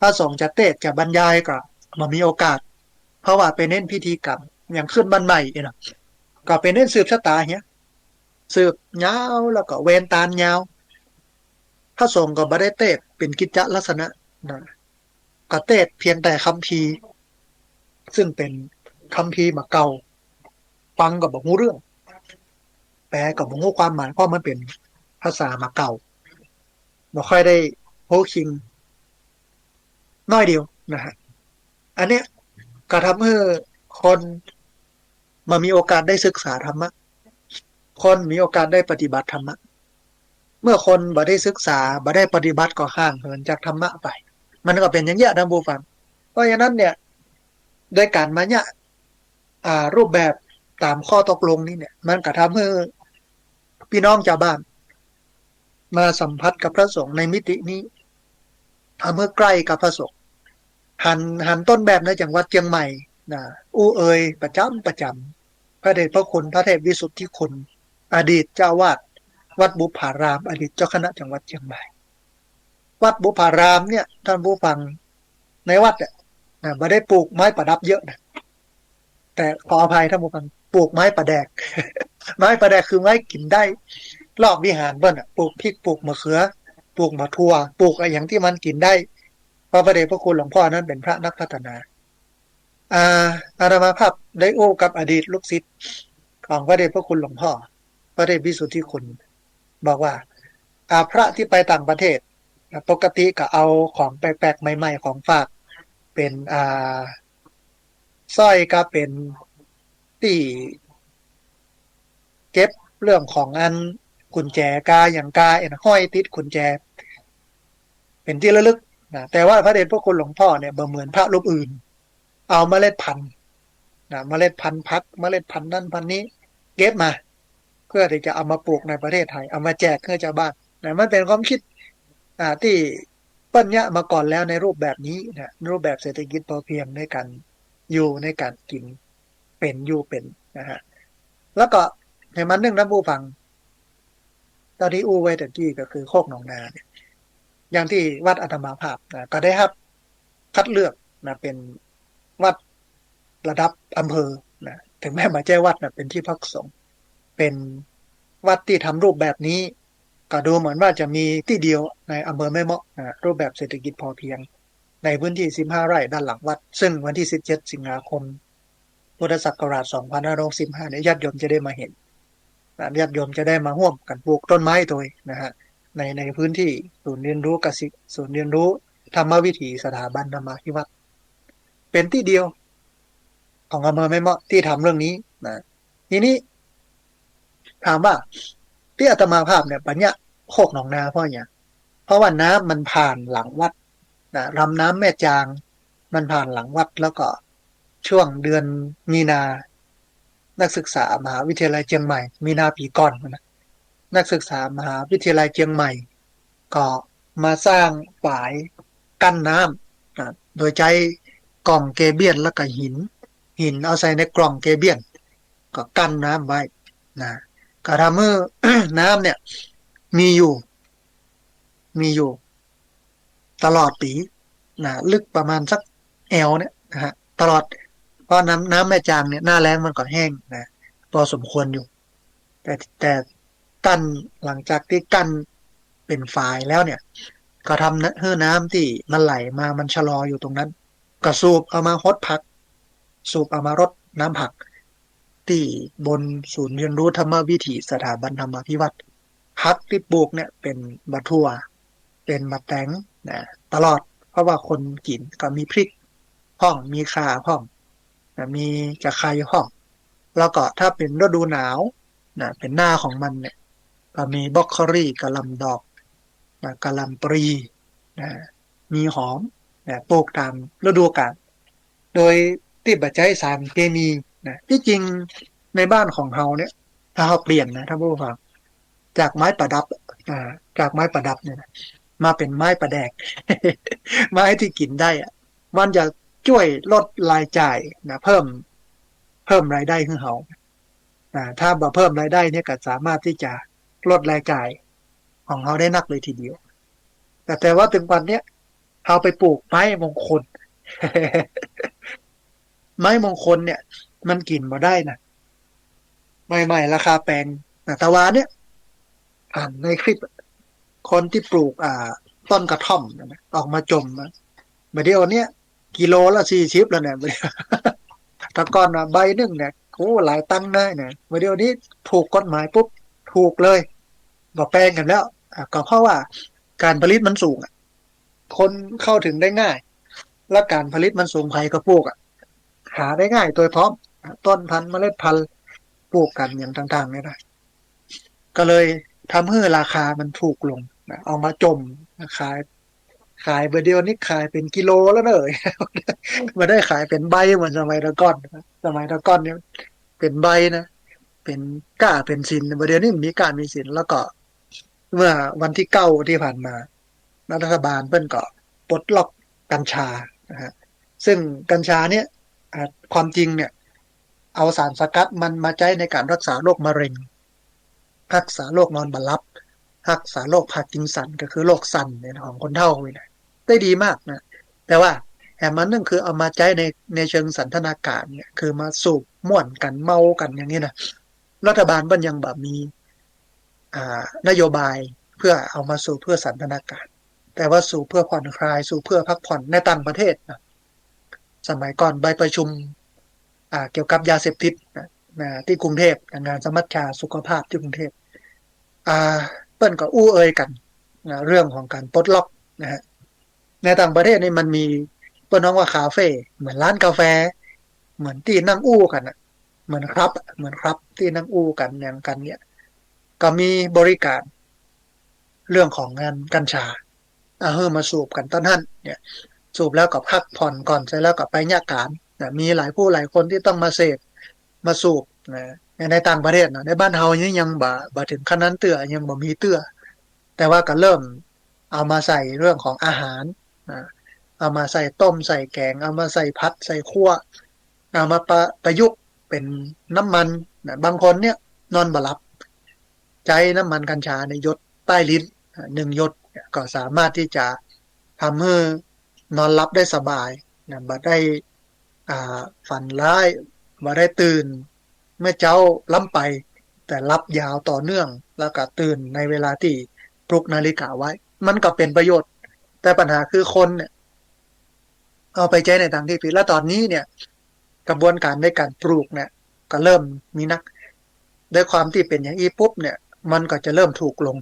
[SPEAKER 1] พระสงฆ์จะเทศน์จะบรรยายก็มันมีโอกาสเพราะว่าไปเน้นพิธีกรรมอย่างขึ้นบ้านใหม่เนี่ยก็ไปเน้นสืบชะตาเนี้ยสืบยาวแล้วก็เวนตาลยาวพระสงฆ์ก็บ่ได้เทศน์เป็นกิจจลักษณะนะก็เทศน์เพียงแต่คัมภีร์ซึ่งเป็นคัมภีร์มาเก่าฟังก็บ่รู้เรื่องแปลก็บ่รู้ความหมายเพราะมันเป็นภาษามาเก่าบ่ค่อยได้โฮคิงน้อยเดียวนะฮะ อันเนี้ยก็ทำให้คนมามีโอกาสได้ศึกษาธรรมะคนมีโอกาสได้ปฏิบัติธรรมะเมื่อคนบ่ได้ศึกษาบ่ได้ปฏิบัติก็ห่างเหินจากธรรมะไปมันก็เป็นอย่างเงี้ยนะบูฟังเพราะฉะนั้นเนี่ยด้วยการมาเนี่ยรูปแบบตามข้อตกลงนี้เนี่ยมันก็ทำให้พี่น้องชาวบ้านมาสัมผัสกับพระสงฆ์ในมิตินี้ทำให้ใกล้กับพระสงฆ์หันต้นแบบในจังหวัดเชียงใหม่นะอู้เอยประจำพระเดชพระคุณพระเทพวิสุทธิคุณอดีตเจ้าวาดวัดบุพารามอดีตเจ้าคณะจังหวัดเชียงใหม่วัดบุพารามเนี่ยท่านผู้ฟังในวัดเนี่ยไม่ได้ปลูกไม้ประดับเยอะนะแต่ขออภัยท่านผู้ฟังปลูกไม้ประแดกไม้ประแดกคือไม้กินได้รอบวิหารเบิ้ลปลูกพริกปลูกมะเขือปลูกมะทั่วปลูกอะไรอย่างที่มันกินได้เพราะพระเดชพระคุณหลวงพ่อนั้นเป็นพระนักพัฒนาอาตมาภาพได้โอ้กับอดีตลูกศิษย์ของพระเดชพระคุณหลวงพ่อพระเดชวิสุทธิคุณบอกว่าพระที่ไปต่างประเทศปกติก็เอาของแปลกๆใหม่ๆของฝากเป็นสร้อยก็เป็นที่เก็บเรื่องของอันกุญแจกาอย่างกาเอ็นห้อยติดกุญแจเป็นที่ระลึกนะแต่ว่าพระเดชพระคุณหลวงพ่อเนี่ยบ่เหมือนพระรูปอื่นเอาเมล็ดพันธุ์นะเมล็ดพันธุ์พักเมล็ดพันธุ์นั่นพันธุ์นี้เก็บมาเพื่อที่จะเอามาปลูกในประเทศไทยเอามาแจกให้ชาวบ้านนะมันเป็นความคิดที่ปัญญามาก่อนแล้วในรูปแบบนี้นะรูปแบบเศรษฐกิจพอเพียงในการอยู่ในการกินเป็นอยู่เป็นนะฮะแล้วก็ในมันหนึ่งนะผู้ฟังตอนที่อู้ไว้แต่กี้ก็คือโคกหนองนาเนี่ยอย่างที่วัดอาตมาภาพนะก็ได้รับคัดเลือกนะเป็นวัดระดับอำเภอนะถึงแม้มาแจ้วัดนะเป็นที่พักสงฆ์เป็นวัดที่ทำรูปแบบนี้ก็ดูเหมือนว่าจะมีที่เดียวในอำเภอแม่เมาะนะรูปแบบเศรษฐกิจพอเพียงในพื้นที่15ไร่ด้านหลังวัดซึ่งวันที่17สิงหาคมพุทธศักราช2565เนี่ยญาติโยมจะได้มาเห็นญาติโยมจะได้มาร่วมกันปลูกต้นไม้ตัวนะฮะในพื้นที่ศูนย์เรียนรู้กสิศูนย์เรียนรู้ธรรมวิถีสถาบันธรรมาภิวัตรเป็นที่เดียวของอำเภอแม่เมาะที่ทำเรื่องนี้นะทีนี้ถามว่าที่อาตมาภาพเนี่ยปัญญาโคกหนองนาเพราะอย่างเพราะว่าน้ำมันผ่านหลังวัดนะลำน้ำแม่จางมันผ่านหลังวัดแล้วก็ช่วงเดือนมีนานักศึกษามหาวิทยาลัยเชียงใหม่มีนาปีก่อนนะนักศึกษามหาวิทยาลัยเชียงใหม่ก็มาสร้างฝายกั้นน้ำนะโดยใช้กล่องเกเบียนแล้วก็หินเอาใส่ในกล่องเกเบียนก็กั้นน้ำไว้นะก็ทำให้ น้ำเนี่ยมีอยู่มีอยู่ตลอดปีนะลึกประมาณสักแอลเนี่ยนะฮะตลอดเพราะน้ำแม่จางเนี่ยหน้าแล้งมันก็แห้งนะพอสมควรอยู่แต่กั้นหลังจากที่กั้นเป็นฝายแล้วเนี่ยก็ทำให้น้ำที่มันไหลมามันชะลออยู่ตรงนั้นก็สูบเอามาฮดผักสูบเอามารดน้ำผักที่บนศูนย์เรียนรู้ธรรมวิถีสถาบันธรรมาภิวัตรพักที่ปลูกเนี่ยเป็นมะทั่วเป็นมะแตงนะตลอดเพราะว่าคนกินก็มีพริกห้องมีข่าห้องนะมีจะไคร้ห้องแล้วก็ถ้าเป็นฤดูหนาวนะเป็นหน้าของมันเนี่ยก็มีบรอกโคลีกะหล่ำดอกนะกะหล่ำปลีนะมีหอมนะปลูกตามฤดูกาลโดยที่บัจจัยสารเคมีนะที่จริงในบ้านของเราเนี่ยถ้าเราเปลี่ยนนะท่านผู้ฟังจากไม้ประดับอ่าจากไม้ประดับเนี่ยนะมาเป็นไม้ประแดก ไม้ที่กินได้อะมันจะช่วยลดรายจ่ายนะเพิ่มรายได้ให้เราถ้าบ่เพิ่มรายได้เนี่ยก็สามารถที่จะลดรายจ่ายของเราได้นักเลยทีเดียวแต่ว่าถึงวันเนี้ยเราไปปลูกไม้มงคล ไม้มงคลเนี่ยมันกินมาได้นะใหม่ๆราคาแพงนะแต่ว่าเนี่ยอ่านในคลิปคนที่ปลูกต้นกระท่อมนะออกมาจมนะเดี๋ยวเนี้ยกิโลละ40แล้วเนี่ยแต่ก่อนใบหนึ่งเนี่ยโอ้หลายตังค์ได้เนี่ยเดี๋ยวนี้ถูกกฎหมายปุ๊บถูกเลยก็แปลงกันแล้วก็เพราะว่าการผลิตมันสูงคนเข้าถึงได้ง่าย และการผลิตมันสูงไผ่ก็ปลูกหาได้ง่ายตัวพร้อมต้นพันธุ์เมล็ดพันธุ์ปลูกกันอย่างต่างๆเนี่ยนะก็เลยทำให้ราคามันถูกลงนะเอามาจมขายเบอร์เดียวนี่ขายเป็นกิโลแล้วเนอะมาได้ขายเป็นใบเหมือนสมัยตะก้อนสมัยตะก้อนเนี่ยเป็นใบนะเป็นก้าเป็นสินเบอร์เดียวนี่มีก้ามีสินแล้วก็เมื่อวันที่9ที่ผ่านมารัฐบาลเพิ่นก็ปลดล็อกกัญชานะฮะซึ่งกัญชาเนี่ยความจริงเนี่ยเอาสารสกัดมันมาใช้ในการรักษาโรคมะเร็งรักษาโรคนอนบ่หลับรักษาโรคพาร์กินสันก็คือโรคสั่นเนี่ยของคนเฒ่าเนี่ยได้ดีมากนะแต่ว่าแอมมันนึงคือเอามาใช้ในเชิงสันทนาการเนี่ยคือมาสูบม่วนกันเมากันอย่างนี้นะรัฐบาลมันยังแบบมีนโยบายเพื่อเอามาสู่เพื่อสันทนาการแต่ว่าสู่เพื่อผ่อนคลายสู่เพื่อพักผ่อนในต่างประเทศนะสมัยก่อนไปประชุมเกี่ยวกับยาเสพติดที่กรุงเทพงานสมัชชาสุขภาพที่กรุงเทพอ่าเปิ้นก็อู้เอ่ยกันเรื่องของการปลดล็อกนะฮะในต่างประเทศนี่มันมีเปิ้นน้องว่าคาเฟ่เหมือนร้านกาแฟเหมือนที่นั่งอู้กันเหมือนครับเหมือนครับที่นั่งอู้กันอย่างกันเนี่ยก็มีบริการเรื่องของงานกัญชาเฮ้อมาสูบกันตอนนั้นเนี่ยสูบแล้วก็พักผ่อนก่อนเสร็จแล้วก็ไปยาการนะมีหลายผู้หลายคนที่ต้องมาเสพมาสูบนะในต่างประเทศนะในบ้านเฮานี่ยังบ่ถึงขนาดนั้นเตื้อยังบ่มีเตื้อแต่ว่าก็เริ่มเอามาใส่เรื่องของอาหารนะเอามาใส่ต้มใส่แกงเอามาใส่พัดใส่คั่วเอามาประยุกต์เป็นน้ำมันนะบางคนเนี่ยนอนบ่หลับใจน้ำมันกัญชาในยศใต้ลิ้น1 หยดก็สามารถที่จะทำให้นอนหลับได้สบายนะบ่ได้ฝันร้ายบ่ได้ตื่นเมื่อเจ้าล้ำไปแต่รับยาวต่อเนื่องแล้วก็ตื่นในเวลาที่ปลุกนาฬิกาไว้มันก็เป็นประโยชน์แต่ปัญหาคือคนเนี่ยเอาไปใช้ในทางที่ผิดแล้วตอนนี้เนี่ยกระบวนการในการปลูกเนี่ยก็เริ่มมีนักด้วยความที่เป็นอย่างนี้ปุ๊บเนี่ยมันก็จะเริ่มถูกลง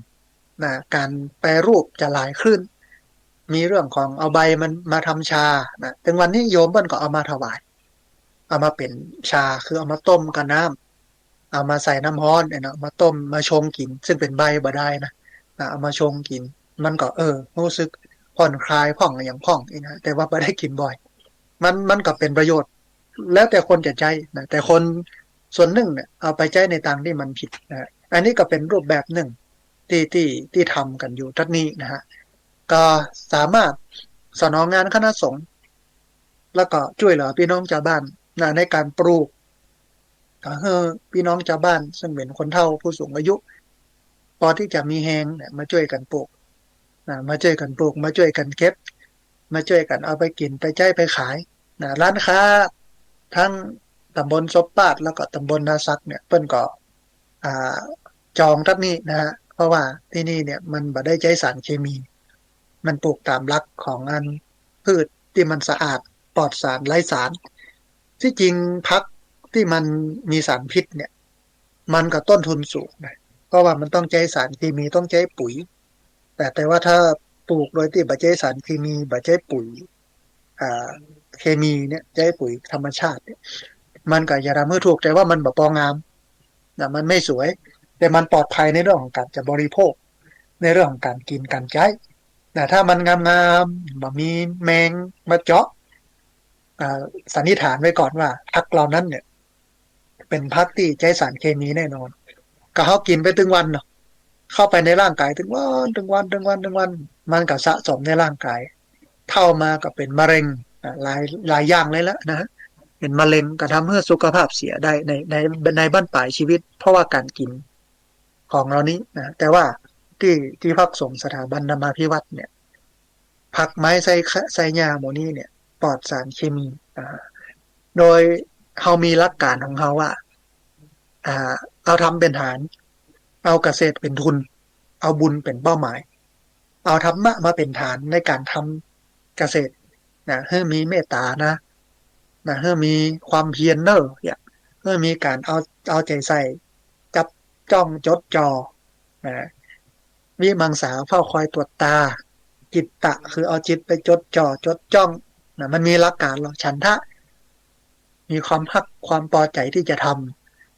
[SPEAKER 1] นะการแปรรูปจะหลายขึ้นมีเรื่องของเอาใบมันมาทำชานะถึงวันนี้โยมเปิ้นก็เอามาถวายเอามาเป็นชาคือเอามาต้มกับน้ำเอามาใส่น้ำร้อนเนี่ยนะมาต้มมาชงกินซึ่งเป็นใบบ่ได้นะเอามาชงกินมันก็รู้สึกผ่อนคลายผ่องอย่างผ่องอีนะแต่ว่าไม่ได้กินบ่อยมันก็เป็นประโยชน์แล้วแต่คนจะใจนะแต่คนส่วนหนึ่งเนี่ยเอาไปใช้ในทางที่มันผิดนะอันนี้ก็เป็นรูปแบบหนึ่งที่ทำกันอยู่ทัดนี้นะฮะก็สามารถสนองงานคณะสงฆ์แล้วก็ช่วยเหลือพี่น้องชาวบ้านนะในการปลูกก็ให้พี่น้องชาวบ้านซึ่งเป็นคนเฒ่าผู้สูงอายุพอที่จะมีแหงเนี่ยมาช่วยกันปลูกนะมาช่วยกันปลูกมาช่วยกันเก็บมาช่วยกันเอาไปกินไปใช้ไปขายนะร้านค้าทั้งตำบลซบปาดแล้วก็ตำบลนาซักเนี่ยเปิ้นก็อ่าจองทับนี้นะฮะเพราะว่าที่นี่เนี่ยมันบ่ได้ใช้สารเคมีมันปลูกตามหลักของอันพืชที่มันสะอาดปลอดสารไร้สารที่จริงพักที่มันมีสารพิษเนี่ยมันก็ต้นทุนสูงนะเพราะว่ามันต้องใช้สารเคมีต้องใช้ปุ๋ยแต่ว่าถ้าปลูกโดยที่บ่ใช้สารเคมีบ่ใช้ปุ๋ยอ่าเคมีเนี่ยใช้ปุ๋ยธรรมชาติเนี่ยมันก็จะทำให้ถูกแต่ว่ามันบ่ปองามนะมันไม่สวยแต่มันปลอดภัยในเรื่องของการจะบริโภคในเรื่องของการกินการใช้แต่ถ้ามันงามๆบ่มีแมงมาเจาะสันนิษฐานไว้ก่อนว่าพักเหล่านั้นเนี่ยเป็นพักที่ใช้สารเคมีแน่นอนก็เขากินไปถึงวันเนาะเข้าไปในร่างกายถึงวันมันก็สะสมในร่างกายเท่ามาก็เป็นมะเร็งหลายอย่างเลยละนะเป็นมะเร็งก็ทำให้สุขภาพเสียได้ในบั้นปลายชีวิตเพราะว่าการกินของเรานี้นะแต่ว่าที่พักสงฆ์สถาบันธรรมาภิวัตน์เนี่ยผักไม้ไซยาโมนี่เนี่ยปลอดสารเคมีโดยเขามีหลักการของเขาว่าอ่าเอาทำเป็นฐานเอาเกษตรเป็นทุนเอาบุญเป็นเป้าหมายเอาธรรมะมาเป็นฐานในการทำเกษตรนะให้มีเมตตานะให้มีความเพียรเนอะอย่างให้มีการเอาใจใส่จับจ้องจดจ่อนะวิมังสาเฝ้าคอยตรวจตาจิตตะคือเอาจิตไปจดจ่อจดจ้อง นะมันมีหลักการหรอกฉันทะมีความพักความพอใจที่จะท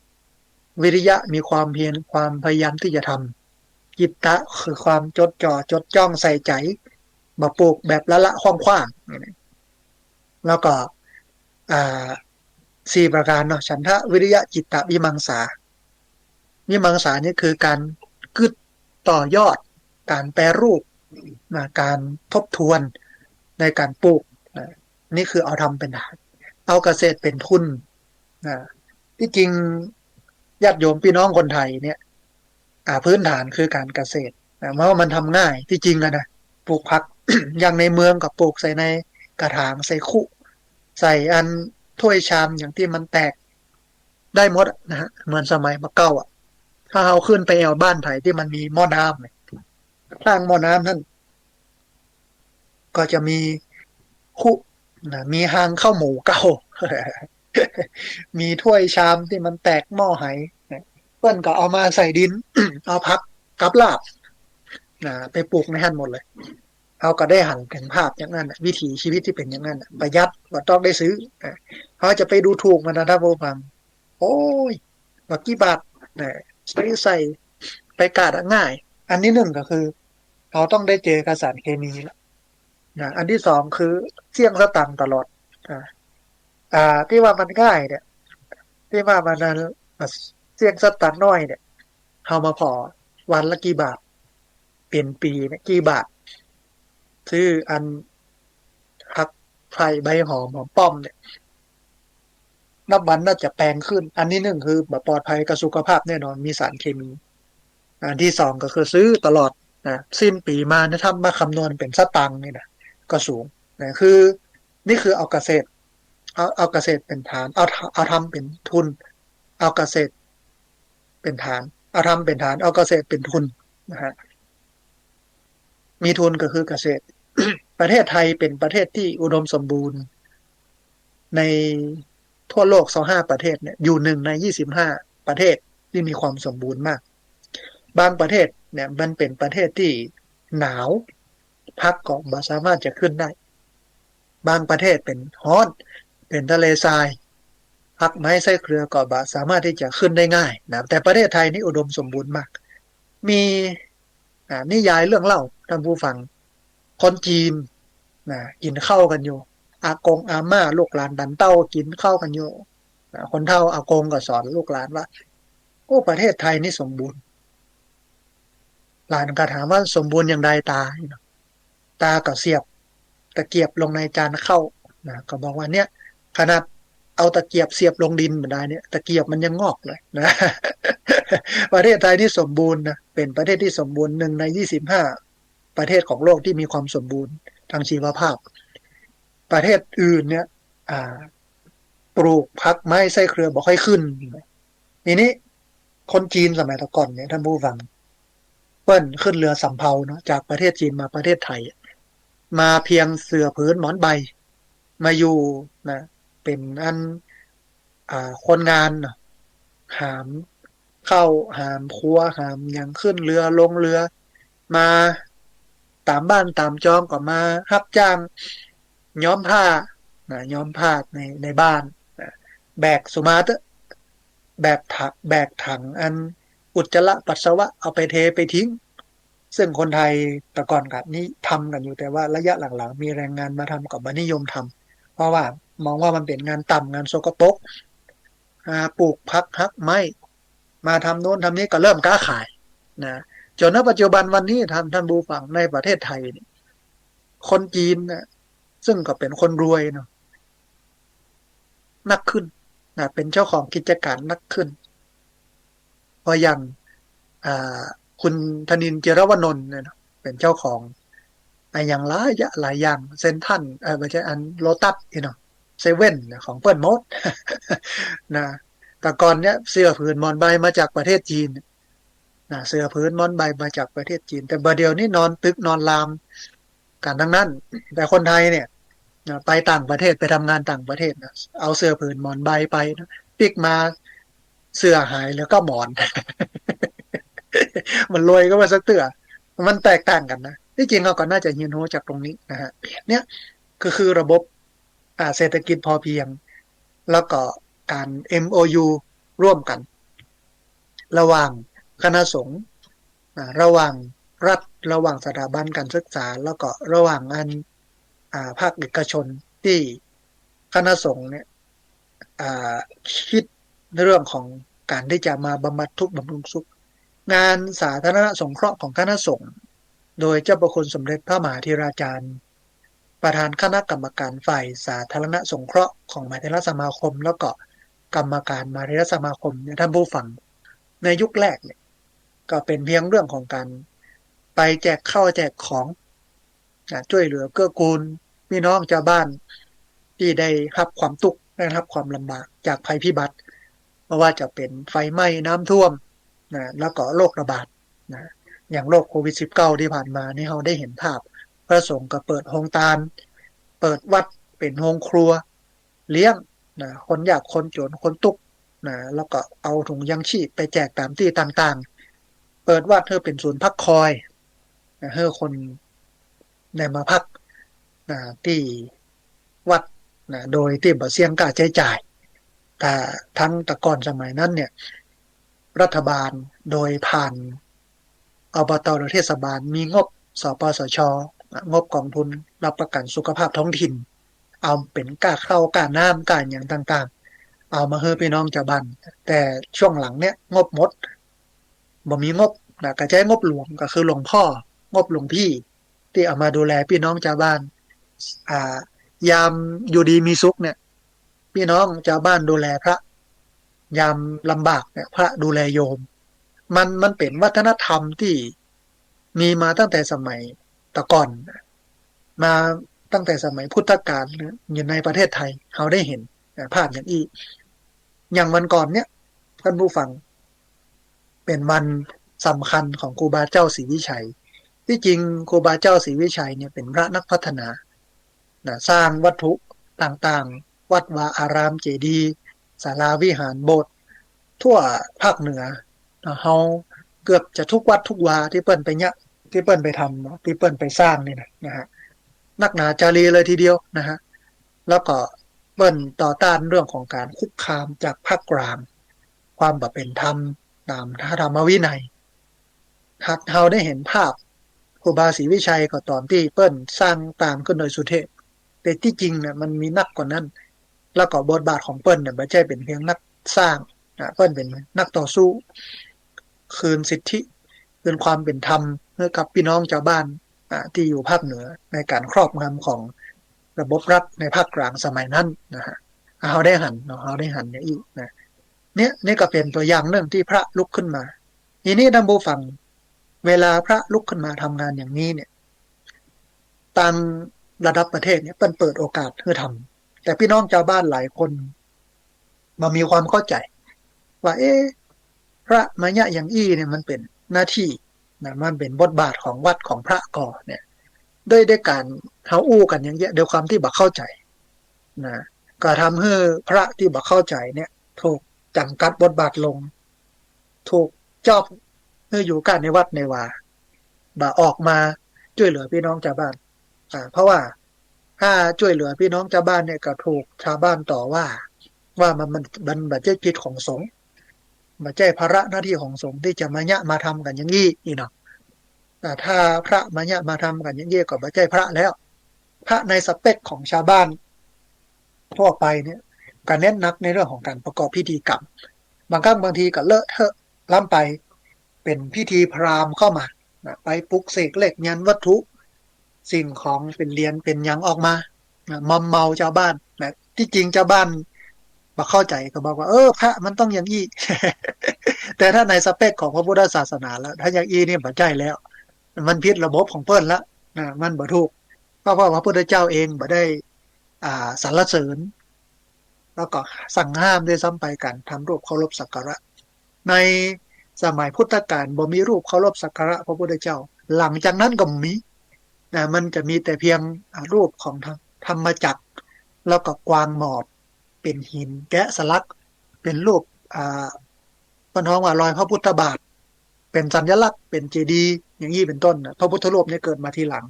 [SPEAKER 1] ำวิริยะมีความเพียรความพยายามที่จะทำจิตตะคือความจดจ่อจดจ้องใส่ใจมาปลูกแบบละขว้างๆแล้วก็อ่าสี่ประการเนาะฉันทะวิริยะจิตตะวิมังสาวิมังสานี่คือการกึดต่อยอดการแปรรูปนะการทบทวนในการปลูกนะนี่คือเอาทำเป็นฐานเอาเกษตรเป็นทุนนะที่จริงญาติโยมพี่น้องคนไทยเนี่ยพื้นฐานคือการเกษตรนะเพราะว่ามันทำง่ายที่จริงอะนะปลูกผัก อย่างในเมืองกับปลูกใส่ในกระถางใส่คุใส่อันถ้วยชามอย่างที่มันแตกได้หมดนะฮะเหมือนสมัยมะเก้าอ่ะถ้าเอาขึ้นไปเอาบ้านไผ่ที่มันมีหม้อน้ำเนี่ยข้างหม้อน้ำนั่นก็จะมีคุนะมีหางข้าวหมูเก่ามีถ้วยชามที่มันแตกหม้อไหเพื่อนก็เอามาใส่ดินเอาพักกับลาบนะไปปลูกในหั่นหมดเลยเอาก็ได้หันเห็นภาพอย่างนั้นวิถีชีวิตที่เป็นอย่างนั้นประหยัดว่าต้องได้ซื้อเขาจะไปดูถูกมันนะท่านผู้ฟังโอ้ยว่ากี่บาทนะใส่ไปกาดง่ายอันนี้หนึ่งก็คือเขาต้องได้เจอกับสารเคมีแล้วนะอันที่สองคือเสี่ยงสตังค์ตลอดอ่าที่ว่ามันง่ายเนี่ยที่ว่ามันเสี่ยงสตังค์น้อยเนี่ยเอามาพอวันละกี่บาทเปลี่ยนปีเนี่ยกี่บาทซื้ออันผักไผ่ใบหอมป้อมเนี่ยนับวันน่าจะแพงขึ้นอันนี้หนึ่งคือแบบปลอดภัยกับสุขภาพแน่นอนมีสารเคมีอันที่สองก็คือซื้อตลอดนะสิ้นปีมานะถ้ามาคำนวณเป็นสตังค์นี่นะก็สูงนะคือนี่คือเอาเกษตรเอาเกษตรเป็นฐานเอาทำเป็นทุนเอาเกษตรเป็นฐานเอาทำเป็นฐานเอาเกษตรเป็นทุนนะฮะมีทุนก็คือเกษตรประเทศไทยเป็นประเทศที่อุดมสมบูรณ์ในทั่วโลก25ประเทศเนี่ยอยู่หนึ่งใน25ประเทศที่มีความสมบูรณ์มากบางประเทศเนี่ยมันเป็นประเทศที่หนาวพักก็บ่สามารถจะขึ้นได้บางประเทศเป็นฮ้อนเป็นทะเลทรายพักไม้ไส้เครือก็บ่สามารถที่จะขึ้นได้ง่ายนะแต่ประเทศไทยนี่อุดมสมบูรณ์มากมีนิยายเรื่องเล่าท่านผู้ฟังคนจีนนะกินข้าวกันอยู่อากงอาม่าลูกหลานดันเต้ากินข้าวกันอยู่คนเฒ่าอากงก็สอนลูกหลานว่าโอ้ประเทศไทยนี่สมบูรณ์หลานก็ถามว่าสมบูรณ์อย่างใดตาตาก็เสียบตะเกียบลงในจานข้าวนะก็บอกว่าเนี่ยขนาดเอาตะเกียบเสียบลงดินเหมือนได้เนี่ยตะเกียบมันยังงอกเลยนะประเทศไทยที่สมบูรณ์นะเป็นประเทศที่สมบูรณ์หนึ่งใน25ประเทศของโลกที่มีความสมบูรณ์ทางชีวภาพประเทศอื่นเนี่ยอ่าปลูกพักไม้ไส้เครือบ่ค่อยขึ้นทีนี้คนจีนสมัยตะก่อนเนี่ยท่านผู้ฟังเปิ้นขึ้นเรือสำเภาเนาะจากประเทศจีนมาประเทศไทยมาเพียงเสื่อผืนหมอนใบมาอยู่นะเป็นอันคนงานเนาะหามเข้าหามครัวหามยังขึ้นเรือลงเรือมาตามบ้านตามจองก็มารับจ้างย้อมผ้าย้อมผ้าในบ้านนะแบกสุมาเตแบกถังอันอุจจาระปัสสาวะเอาไปเทไปทิ้งซึ่งคนไทยแต่ก่อนกับนี้ทำกันอยู่แต่ว่าระยะหลังๆมีแรงงานมาทำกับมานิยมทำเพราะว่ามองว่ามันเป็นงานต่ำงานสกปรกปลูกพักฮักไม้มาทำโน้นทำนี้ก็เริ่มค้าขายนะจนณปัจจุบันวันนี้ท่านบูฟังในประเทศไทยคนจีนนะซึ่งก็เป็นคนรวยเนาะนักขึ้นนะเป็นเจ้าของกิจการนักขึ้นพออย่างอ่าคุณธนินทร์ เจรวนนท์เนี่ยนะเป็นเจ้าของไอ้อย่างหลายอย่างเซนทรัลไม่ใช่อันโลตัสเนาะเซเว่นของเปิ้ลมดนะแต่ก่อนเนี้ยเสื้อผืนมอนใบมาจากประเทศจีนนะเสื้อผืนมอนใบมาจากประเทศจีนแต่บัดเดี๋ยวนี้นอนตึกนอนรามกันทั้งนั้นแต่คนไทยเนี่ยไปต่างประเทศไปทำงานต่างประเทศนะเอาเสื้อผืนหมอนใบไปนะปิกมาเสื้อหายแล้วก็หมอน มันรวยก็มาสักเตือมันแตกต่างกันนะที่จริงเราก็น่าจะเรียนรู้จากตรงนี้นะฮะเนี่ยก็คือระบบ เศรษฐกิจพอเพียงแล้วก็การ MOU ร่วมกันระหว่างคณะสงฆ์ระหว่างรัฐระหว่างสถาบันการศึกษาแล้วก็ระหว่างภาคเอกชนที่คณะสงฆ์เนี่ยคิดเรื่องของการที่จะมาบำบัดทุกข์บำรุงสุขงานสาธารณสงเคราะห์ของคณะสงฆ์โดยเจ้าประคุณสมเด็จพระมหาธีราจารย์ประธานคณะกรรมการฝ่ายสาธารณสงเคราะห์ของมหาเถรสมาคมแล้วก็กรรมการมหาเถรสมาคมเนี่ยท่านผู้ฟังในยุคแรกเนี่ยก็เป็นเพียงเรื่องของการไปแจกข้าวแจกของช่วยเหลือเกื้อกูลพี่น้องชาวบ้านที่ได้รับความทุกข์ได้รับความลำบากจากภัยพิบัติไม่ว่าจะเป็นไฟไหม้น้ำท่วมนะแล้วก็โรคระบาดนะอย่างโรคโควิด-19 ที่ผ่านมานี่เราได้เห็นภาพพระสงฆ์ก็เปิดโรงทานเปิดวัดเป็นโรงครัวเลี้ยงนะคนยากคนจนคนทุกข์นะแล้วก็เอาถุงยังชีพไปแจกตามที่ต่างๆเปิดวัดเพื่อเป็นศูนย์พักคอยนะให้คนได้มาพักนะที่วัดนะโดยที่บ่เสี่ยงค่าใช้จ่ายแต่ทั้งแต่ก่อนสมัยนั้นเนี่ยรัฐบาลโดยผ่านอบตหรือเทศบาลมีงบสปสชงบกองทุนรับประกันสุขภาพท้องถิ่นเอาเป็นก้าเข้าก้าน้ำก้าอย่างต่างๆเอามาให้พี่น้องชาวบ้านแต่ช่วงหลังเนี่ยงบหมดบ่มีงบนะก็ใช้งบหลวงก็คือหลวงพ่องบหลวงพี่ที่เอามาดูแลพี่น้องชาวบ้านอ่ายามอยู่ดีมีสุขเนี่ยพี่น้องชาวบ้านดูแลพระยามลำบากเนี่ยพระดูแลโยมมันเป็นวัฒนธรรมที่มีมาตั้งแต่สมัยตะก่อนมาตั้งแต่สมัยพุทธกาลอยู่ในประเทศไทยเขาได้เห็นภาพอย่างนี้อย่างวันก่อนเนี่ยท่านผู้ฟังเป็นวันสำคัญของครูบาเจ้าศรีวิชัยที่จริงครูบาเจ้าศรีวิชัยเนี่ยเป็นพระนักพัฒนาสร้างวัตถุต่างๆวัดวาอารามเจดีย์ศาลาวิหารโบสถ์ทั่วภาคเหนือเฮาเกือบจะทุกวัดทุกวาที่เปิ้นไปเนี่ยที่เปิ้นไปทำที่เปิ้นไปสร้างนี่นะฮะนักหนาจารีเลยทีเดียวนะฮะแล้วก็เปิ้นต่อต้านเรื่องของการคุกคามจากภาคกลางความบ่เป็นธรรมตามพระธรรมวินัยหากเราได้เห็นภาพครูบาศรีวิชัยก็ตอนที่เปิ้นสร้างตามขึ้นโดยสุเทพแต่ที่จริงเนี่ยมันมีนักกว่านั้นแล้วก็บทบาทของเปิ้นเนี่ยไม่ใช่เป็นเพียงนักสร้างเปิ้นเป็นนักต่อสู้คืนสิทธิคืนความเป็นธรรมให้กับพี่น้องชาวบ้านที่อยู่ภาคเหนือในการครอบงำของระบบรัฐในภาคกลางสมัยนั้นนะฮะเขาได้หันเขาได้หันอย่างอีกนะเนี่ยนี่ก็เป็นตัวอย่างหนึ่งที่พระลุกขึ้นมาทีนี้ดัมบูฟังเวลาพระลุกขึ้นมาทำงานอย่างนี้เนี่ยตามระดับประเทศเนี่ยเปิดโอกาสให้ทำแต่พี่น้องชาวบ้านหลายคนมามีความเข้าใจว่าพระมายะอย่างอี้เนี่ยมันเป็นหน้าที่นะมันเป็นบทบาทของวัดของพระก่อเนี่ยด้วยการเขาอู้กันอย่างเงี้ยด้วยความที่บักเข้าใจนะก็ทำให้พระที่บักเข้าใจเนี่ยถูกจำกัดบทบาทลงถูกจอบเพื่ออยู่กันในวัดในวาบ่ออกมาช่วยเหลือพี่น้องชาวบ้านเพราะว่าถ้าช่วยเหลือพี่น้องชาวบ้านเนี่ยก็ถูกชาวบ้านต่อว่ามันบัจเจกิจของสงฆ์บัจเจภาระหน้าที่ของสงฆ์ที่จะมาเนี่ยมาทำกันอย่างนี้นี่เนาะแต่ถ้าพระมาเนี่ยมาทำกันอย่างนี้ก็บัจเจพระแล้วพระในสเปคของชาวบ้านทั่วไปเนี่ยก็เน้นนักในเรื่องของการประกอบพิธีกรรมบางครั้งบางทีก็เลอะเทอะล้ำไปเป็นพิธีพราหมณ์เข้ามาไปปลุกเสกเหล็กยันวัตถุสิ่งของเป็นเหรียญเป็นยังออกมามอมเมาชาวบ้านนะที่จริงชาวบ้านมาเข้าใจก็บอกว่าพระมันต้องอย่างนี้ แต่ถ้าในสเปคของพระพุทธศาสนาแล้วถ้าอย่างอีนี่บ่ใจแล้วมันผิดระบบของเพิ่นละนะมันบ่ถูกเพราะว่าพระพุทธเจ้าเองบ่ได้สรรเสริญแล้วก็สั่งห้ามด้วยซ้ำไปกันทำรูปเคารพสักการะในสมัยพุทธกาลบ่มีรูปเคารพสักการะพระพุทธเจ้าหลังจากนั้นก็มีมันจะมีแต่เพียงรูปของธรรมจักรแล้วก็กวางหมอบเป็นหินแกะสลักเป็นรูปปนท้องว่ารอยพระพุทธบาทเป็นสัญลักษณ์เป็นเจดีย์อย่างนี้เป็นต้นพระพุทธรูปเนี่ยเกิดมาทีหลัง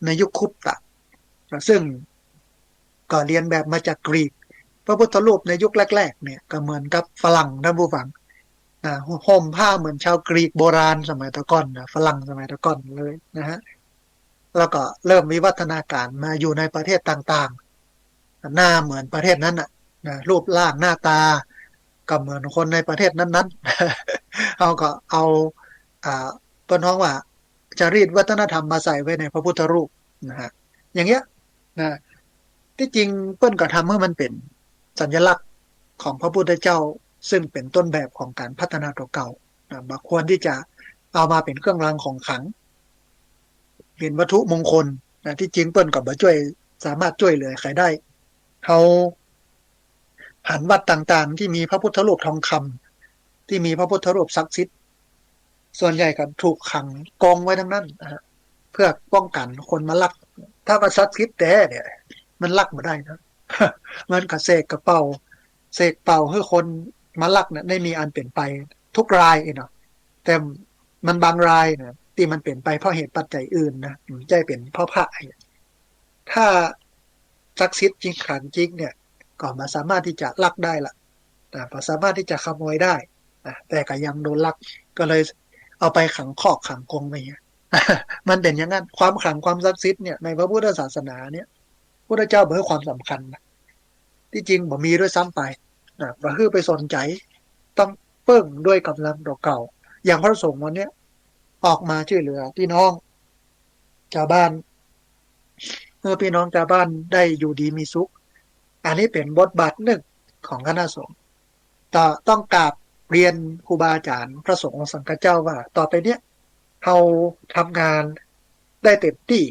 [SPEAKER 1] ในยุคคุปตะซึ่งก็ ก็เรียนแบบมาจากกรีกพระพุทธรูปในยุคแรกๆเนี่ยก็เหมือนกับฝรั่งท่านผู้ฟังห่มผ้าเหมือนชาวกรีกโบราณสมัยตะก่อนนะฝรั่งสมัยตะก่อนเลยนะฮะแล้วก็เริ่มวิวัฒนาการมาอยู่ในประเทศต่างๆหน้าเหมือนประเทศนั้นน่ะนะรูปร่างหน้าตาก็เหมือนคนในประเทศนั้นๆเอาก็เอาเปิ้นท้องว่าจารีตวัฒนธรรมมาใส่ไว้ในพระพุทธรูปนะฮะอย่างเงี้ยนะที่จริงเปิ้นก็ทำให้มันเป็นสัญลักษณ์ของพระพุทธเจ้าซึ่งเป็นต้นแบบของการพัฒนาตัวเก่านะบควรที่จะเอามาเป็นเครื่องรางของขลังเป็นวัตถุมงคลนะที่จริงเปิ้นก็บ่ช่วยสามารถช่วยเหลือใครได้เขาหันวัดต่างๆที่มีพระพุทธรูปทองคำที่มีพระพุทธรูปศักดิ์สิทธิ์ส่วนใหญ่ก็ถูกขังกองไว้ทั้งนั้นนะฮะเพื่อป้องกันคนมาลักถ้าว่าศักดิ์สิทธิ์แต่เนี่ยมันลักมาได้นะมันก็เสกกระเป๋าเสกเป่าให้คนมาลักเนี่ยได้มีอันเป็นไปทุกรายเนาะแต่มันบางรายเนี่ยที่มันเป็นไปเพราะเหตุปัจจัยอื่นนะใจเป็นเพราะพระถ้าศักดิ์สิทธิ์จริงขังจริงเนี่ยก็มาสามารถที่จะลักได้ละก็สามารถที่จะขโมยได้แต่ก็ยังโดนลักก็เลยเอาไปขังคอกขังกรงไปเนี่ยมันเป็นอย่างนั้นความขลังความศักดิ์สิทธิ์เนี่ยในพระพุทธศาสนาเนี่ยพระเจ้าให้ความสำคัญนะที่จริงบ่มีด้วยซ้ำไปก็คือไปสนใจต้องเพิ่งด้วยกำลังเก่าอย่างพระสงฆ์วันนี้ออกมาช่วยเหลือพี่น้องชาวบ้านเมื่อพี่น้องชาวบ้านได้อยู่ดีมีสุขอันนี้เป็นบทบาทหนึ่งของคณะสงฆ์ต่อต้องกราบเรียนครูบาอาจารย์พระสงฆ์สังฆเจ้าว่าต่อไปเนี้ยเราทำงานได้เต็มที่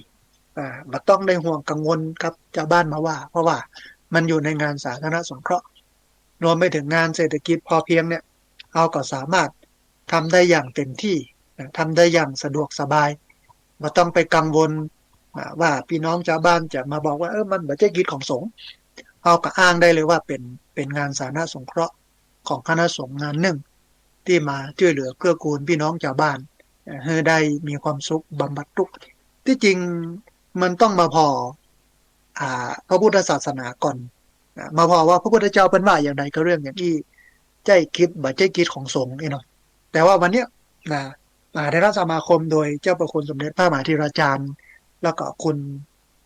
[SPEAKER 1] ไม่ต้องได้ห่วงกังวลครับชาวบ้านมาว่าเพราะว่ามันอยู่ในงานสาธารณสงเคราะห์รวมไปถึงงานเศรษฐกิจพอเพียงเนี่ยเราก็สามารถทำได้อย่างเต็มที่ทำได้อย่างสะดวกสบายไม่ต้องไปกังวลว่าพี่น้องชาวบ้านจะมาบอกว่ามันไม่ใช่กิจของสงฆ์เราก็อ้างได้เลยว่าเป็นงานสาธารณสงเคราะห์ของคณะสงฆ์งานหนึ่งที่มาช่วยเหลือเกื้อกูลพี่น้องชาวบ้านให้ได้มีความสุขบำบัดทุกข์ที่จริงมันต้องมาพอพระพุทธศาสนาก่อนมาพอว่าพระพุทธเจ้าเป็นว่าอย่างไรก็เรื่องอย่างที่ใจคิดบ่ใจคิดของสงฆ์เนาะแต่ว่าวันเนี้ยนะมหาเถรสมาคมโดยเจ้าประคุณสมเด็จพระมหาธีราจารย์แล้วก็คุณ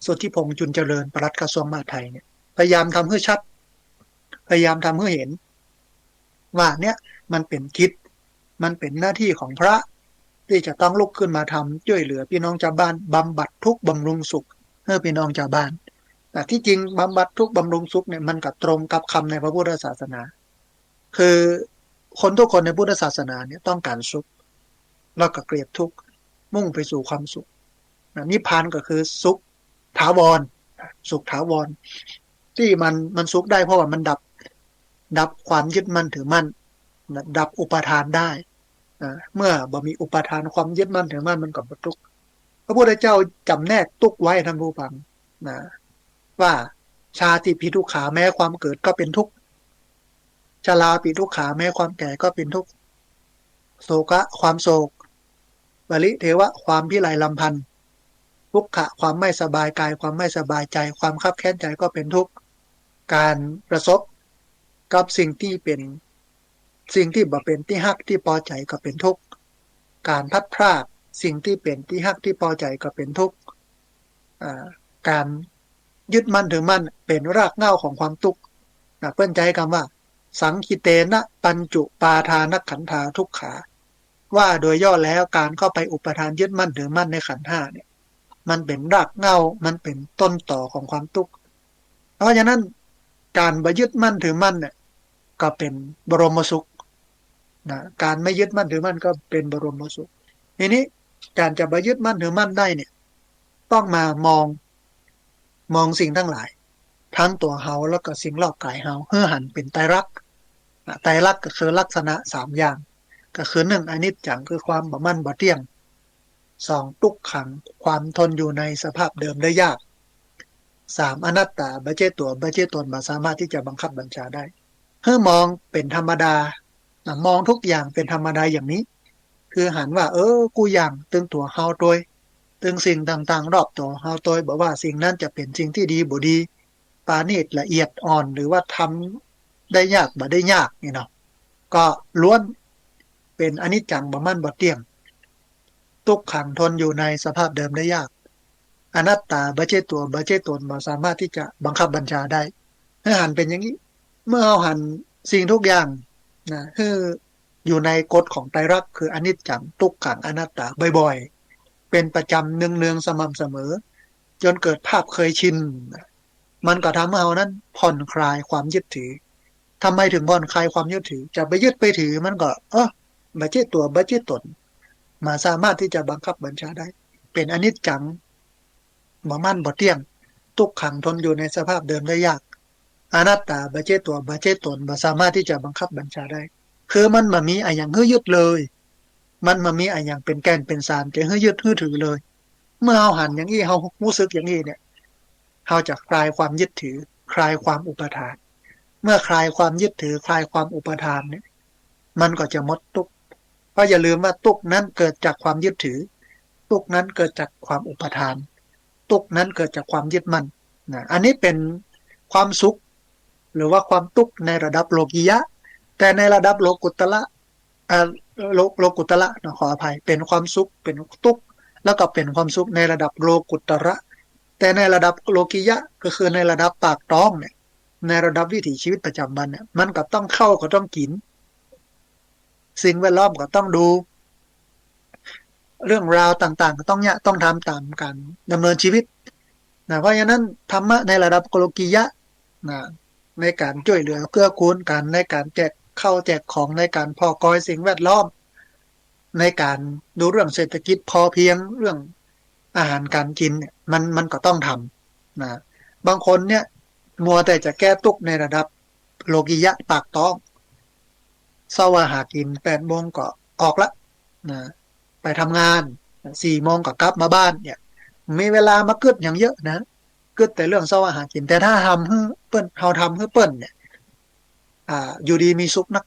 [SPEAKER 1] สุทธิพงษ์จุลเจริญปลัดกระทรวงมหาดไทยเนี่ยพยายามทำให้ชัดพยายามทำให้เห็นว่าเนี่ยมันเป็นกิจมันเป็นหน้าที่ของพระที่จะต้องลุกขึ้นมาทำช่วยเหลือพี่น้องชาวบ้านบำบัดทุกข์บำรุงสุขให้พี่น้องชาวบ้านแต่ที่จริงบำบัดทุกข์บำรุงสุขเนี่ยมันก็ตรงกับคำในพระพุทธศาสนาคือคนทุกคนในพุทธศาสนาเนี่ยต้องการสุขแล้วก็เกลียดทุกข์มุ่งไปสู่ความสุขนิพพานก็คือสุขถาวรสุขถาวรที่มันสุขได้เพราะว่ามันดับความยึดมั่นถือมั่นดับอุปทานได้เมื่อบ่มีอุปทานความยึดมั่นถือมั่นมันก็บ่ทุกข์พระพุทธเจ้าจำแนกทุกข์ไว้ท่านผู้ฟังนะว่าชาติปีทุกขาแม้ความเกิดก็เป็นทุกข์ชราปีทุกขาแม้ความแก่ก็เป็นทุกข์โศกะความโศกบริเทวะความพิไรลำพันธ์ทุกขะความไม่สบายกายความไม่สบายใจความคับแค้นใจก็เป็นทุกข์การประสบกับสิ่งที่เป็นสิ่งที่บ่เป็นที่ฮักที่พอใจก็เป็นทุกข์การพัดพรากสิ่งที่เป็นที่ฮักที่พอใจก็เป็นทุกข์การยึดมั่นถือมั่นเป็นรากเหง้าของความทุกข์เพิ่นใจคำว่าสังคิเตนะปัญจุปาทานขันธาทุกขาว่าโดยย่อแล้วการเข้าไปอุปทานยึดมั่นถือมั่นในขันธ์ห้าเนี่ยมันเป็นรากเหง้ามันเป็นต้นต่อของความทุกข์เพราะฉะนั้นการบ่ยึดมั่นถือมั่นเนี่ยก็เป็นบรมสุขการไม่ยึดมั่นถือมั่นก็เป็นบรมสุขทีนี้การจะบ่ยึดมั่นถือมั่นได้เนี่ยต้องมามองสิ่งทั้งหลายทั้งตัวเฮาแล้วก็สิ่งรอบกายเฮาเพื่อหันเป็นไตรลักษณ์ไตรลักษณ์ก็คือลักษณะสามอย่างก็คือหนึ่งอนิจจังคือความบ่มั่นบ่เที่ยงสองทุกขังความทนอยู่ในสภาพเดิมได้ยากสามอนัตตาบ่ใช่ตัวบ่ใช่ตนบ่สามารถที่จะบังคับบัญชาได้เพื่อมองเป็นธรรมดามองทุกอย่างเป็นธรรมดาอย่างนี้คือหันว่ากูอย่างตึงตัวเฮาโดยตึงสิ่งต่างๆรอบตัวเฮาโดยบอกว่าสิ่งนั้นจะเป็นสิ่งที่ดีบ่ดี ปราณีตละเอียดอ่อนหรือว่าทำได้ยากบ่ได้ยากนี่เนาะก็ล้วนเป็นอนิจจังบ่มั่นบ่เที่ยงทุกขังทนอยู่ในสภาพเดิมได้ยากอนัตตาบ่ใช่ตัวบ่ใช่ตนบ่สามารถที่จะบังคับบัญชาได้ให้หันเป็นอย่างนี้เมื่อเราหันสิ่งทุกอย่างนะคืออยู่ในกฎของไตรลักษณ์คืออนิจจังทุกขังอนัตตาบ่อยๆเป็นประจำเนืองๆสม่ำเสมอจนเกิดภาพเคยชินมันก็ทำให้เรานั้นผ่อนคลายความยึดถือทำไมถึงผ่อนคลายความยึดถือจะไปยึดไปถือมันก็บ่ใช่ตัวบ่ใช่ตนมาสามารถที่จะบังคับบัญชาได้เป็นอนิจจังบ่มั่นบ่เที่ยงทุกขังทนอยู่ในสภาพเดิมได้ยากอนัตตาบ่ใช่ตัวบ่ใช่ตนบ่สามารถที่จะบังคับบัญชาได้คือมันบ่มีอะไรอย่างให้ยึดเลยมันบ่มีอะไรอย่างเป็นแก่นเป็นสารจะให้ยึดให้ถือเลยเมื่อเฮาหันอย่างนี้เฮารู้สึกอย่างนี้เนี่ยเฮาจะคลายความยึดถือคลายความอุปทานเมื่อคลายความยึดถือคลายความอุปทานเนี่ยมันก็จะหมดทุกข์เพราะอย่าลืมว่าทุกข์นั้นเกิดจากความยึดถือทุกข์นั้นเกิดจากความอุปทานทุกข์นั้นเกิดจากความยึดมั่นนะอันนี้เป็นความสุขหรือว่าความทุกข์ในระดับโลกียะแต่ในระดับโลกุตละโลกุตละนะขออภัยเป็นความสุขเป็นทุกข์แล้วก็เป็นความสุขในระดับโลกุตระแต่ในระดับโลกียะก็คือในระดับปากท้องเนี่ยในระดับวิถีชีวิตประจำวันเนี่ยมันก็ต้องเข้าก็ต้องกินสิ่งแวดล้อมก็ต้องดูเรื่องราวต่างๆก็ต้องเนี่ยต้องทำตามกันดำเนินชีวิตนะเพราะฉะนั้นธรรมะในระดับโลกียะนะในการช่วยเหลือเกื้อกูลกันในการแจกข้าวแจกของในการพอกอยสิ่งแวดล้อมในการดูเรื่องเศรษฐกิจพอเพียงเรื่องอาหารการกินเนี่ยมันก็ต้องทำนะบางคนเนี่ยมัวแต่จะแก้ทุกข์ในระดับโลกียะปากท้องเช้าว่าหากิน8 โมงก็ออกละนะไปทำงาน4 โมงก็กลับมาบ้านเนี่ยมีเวลามาเกิดอย่างเยอะนะเกิดแต่เรื่องเช้าว่าหากินแต่ถ้าทำให้เปิ้นเฮาทำให้เปิ้นเนี่ยอยู่ดีมีสุขนัก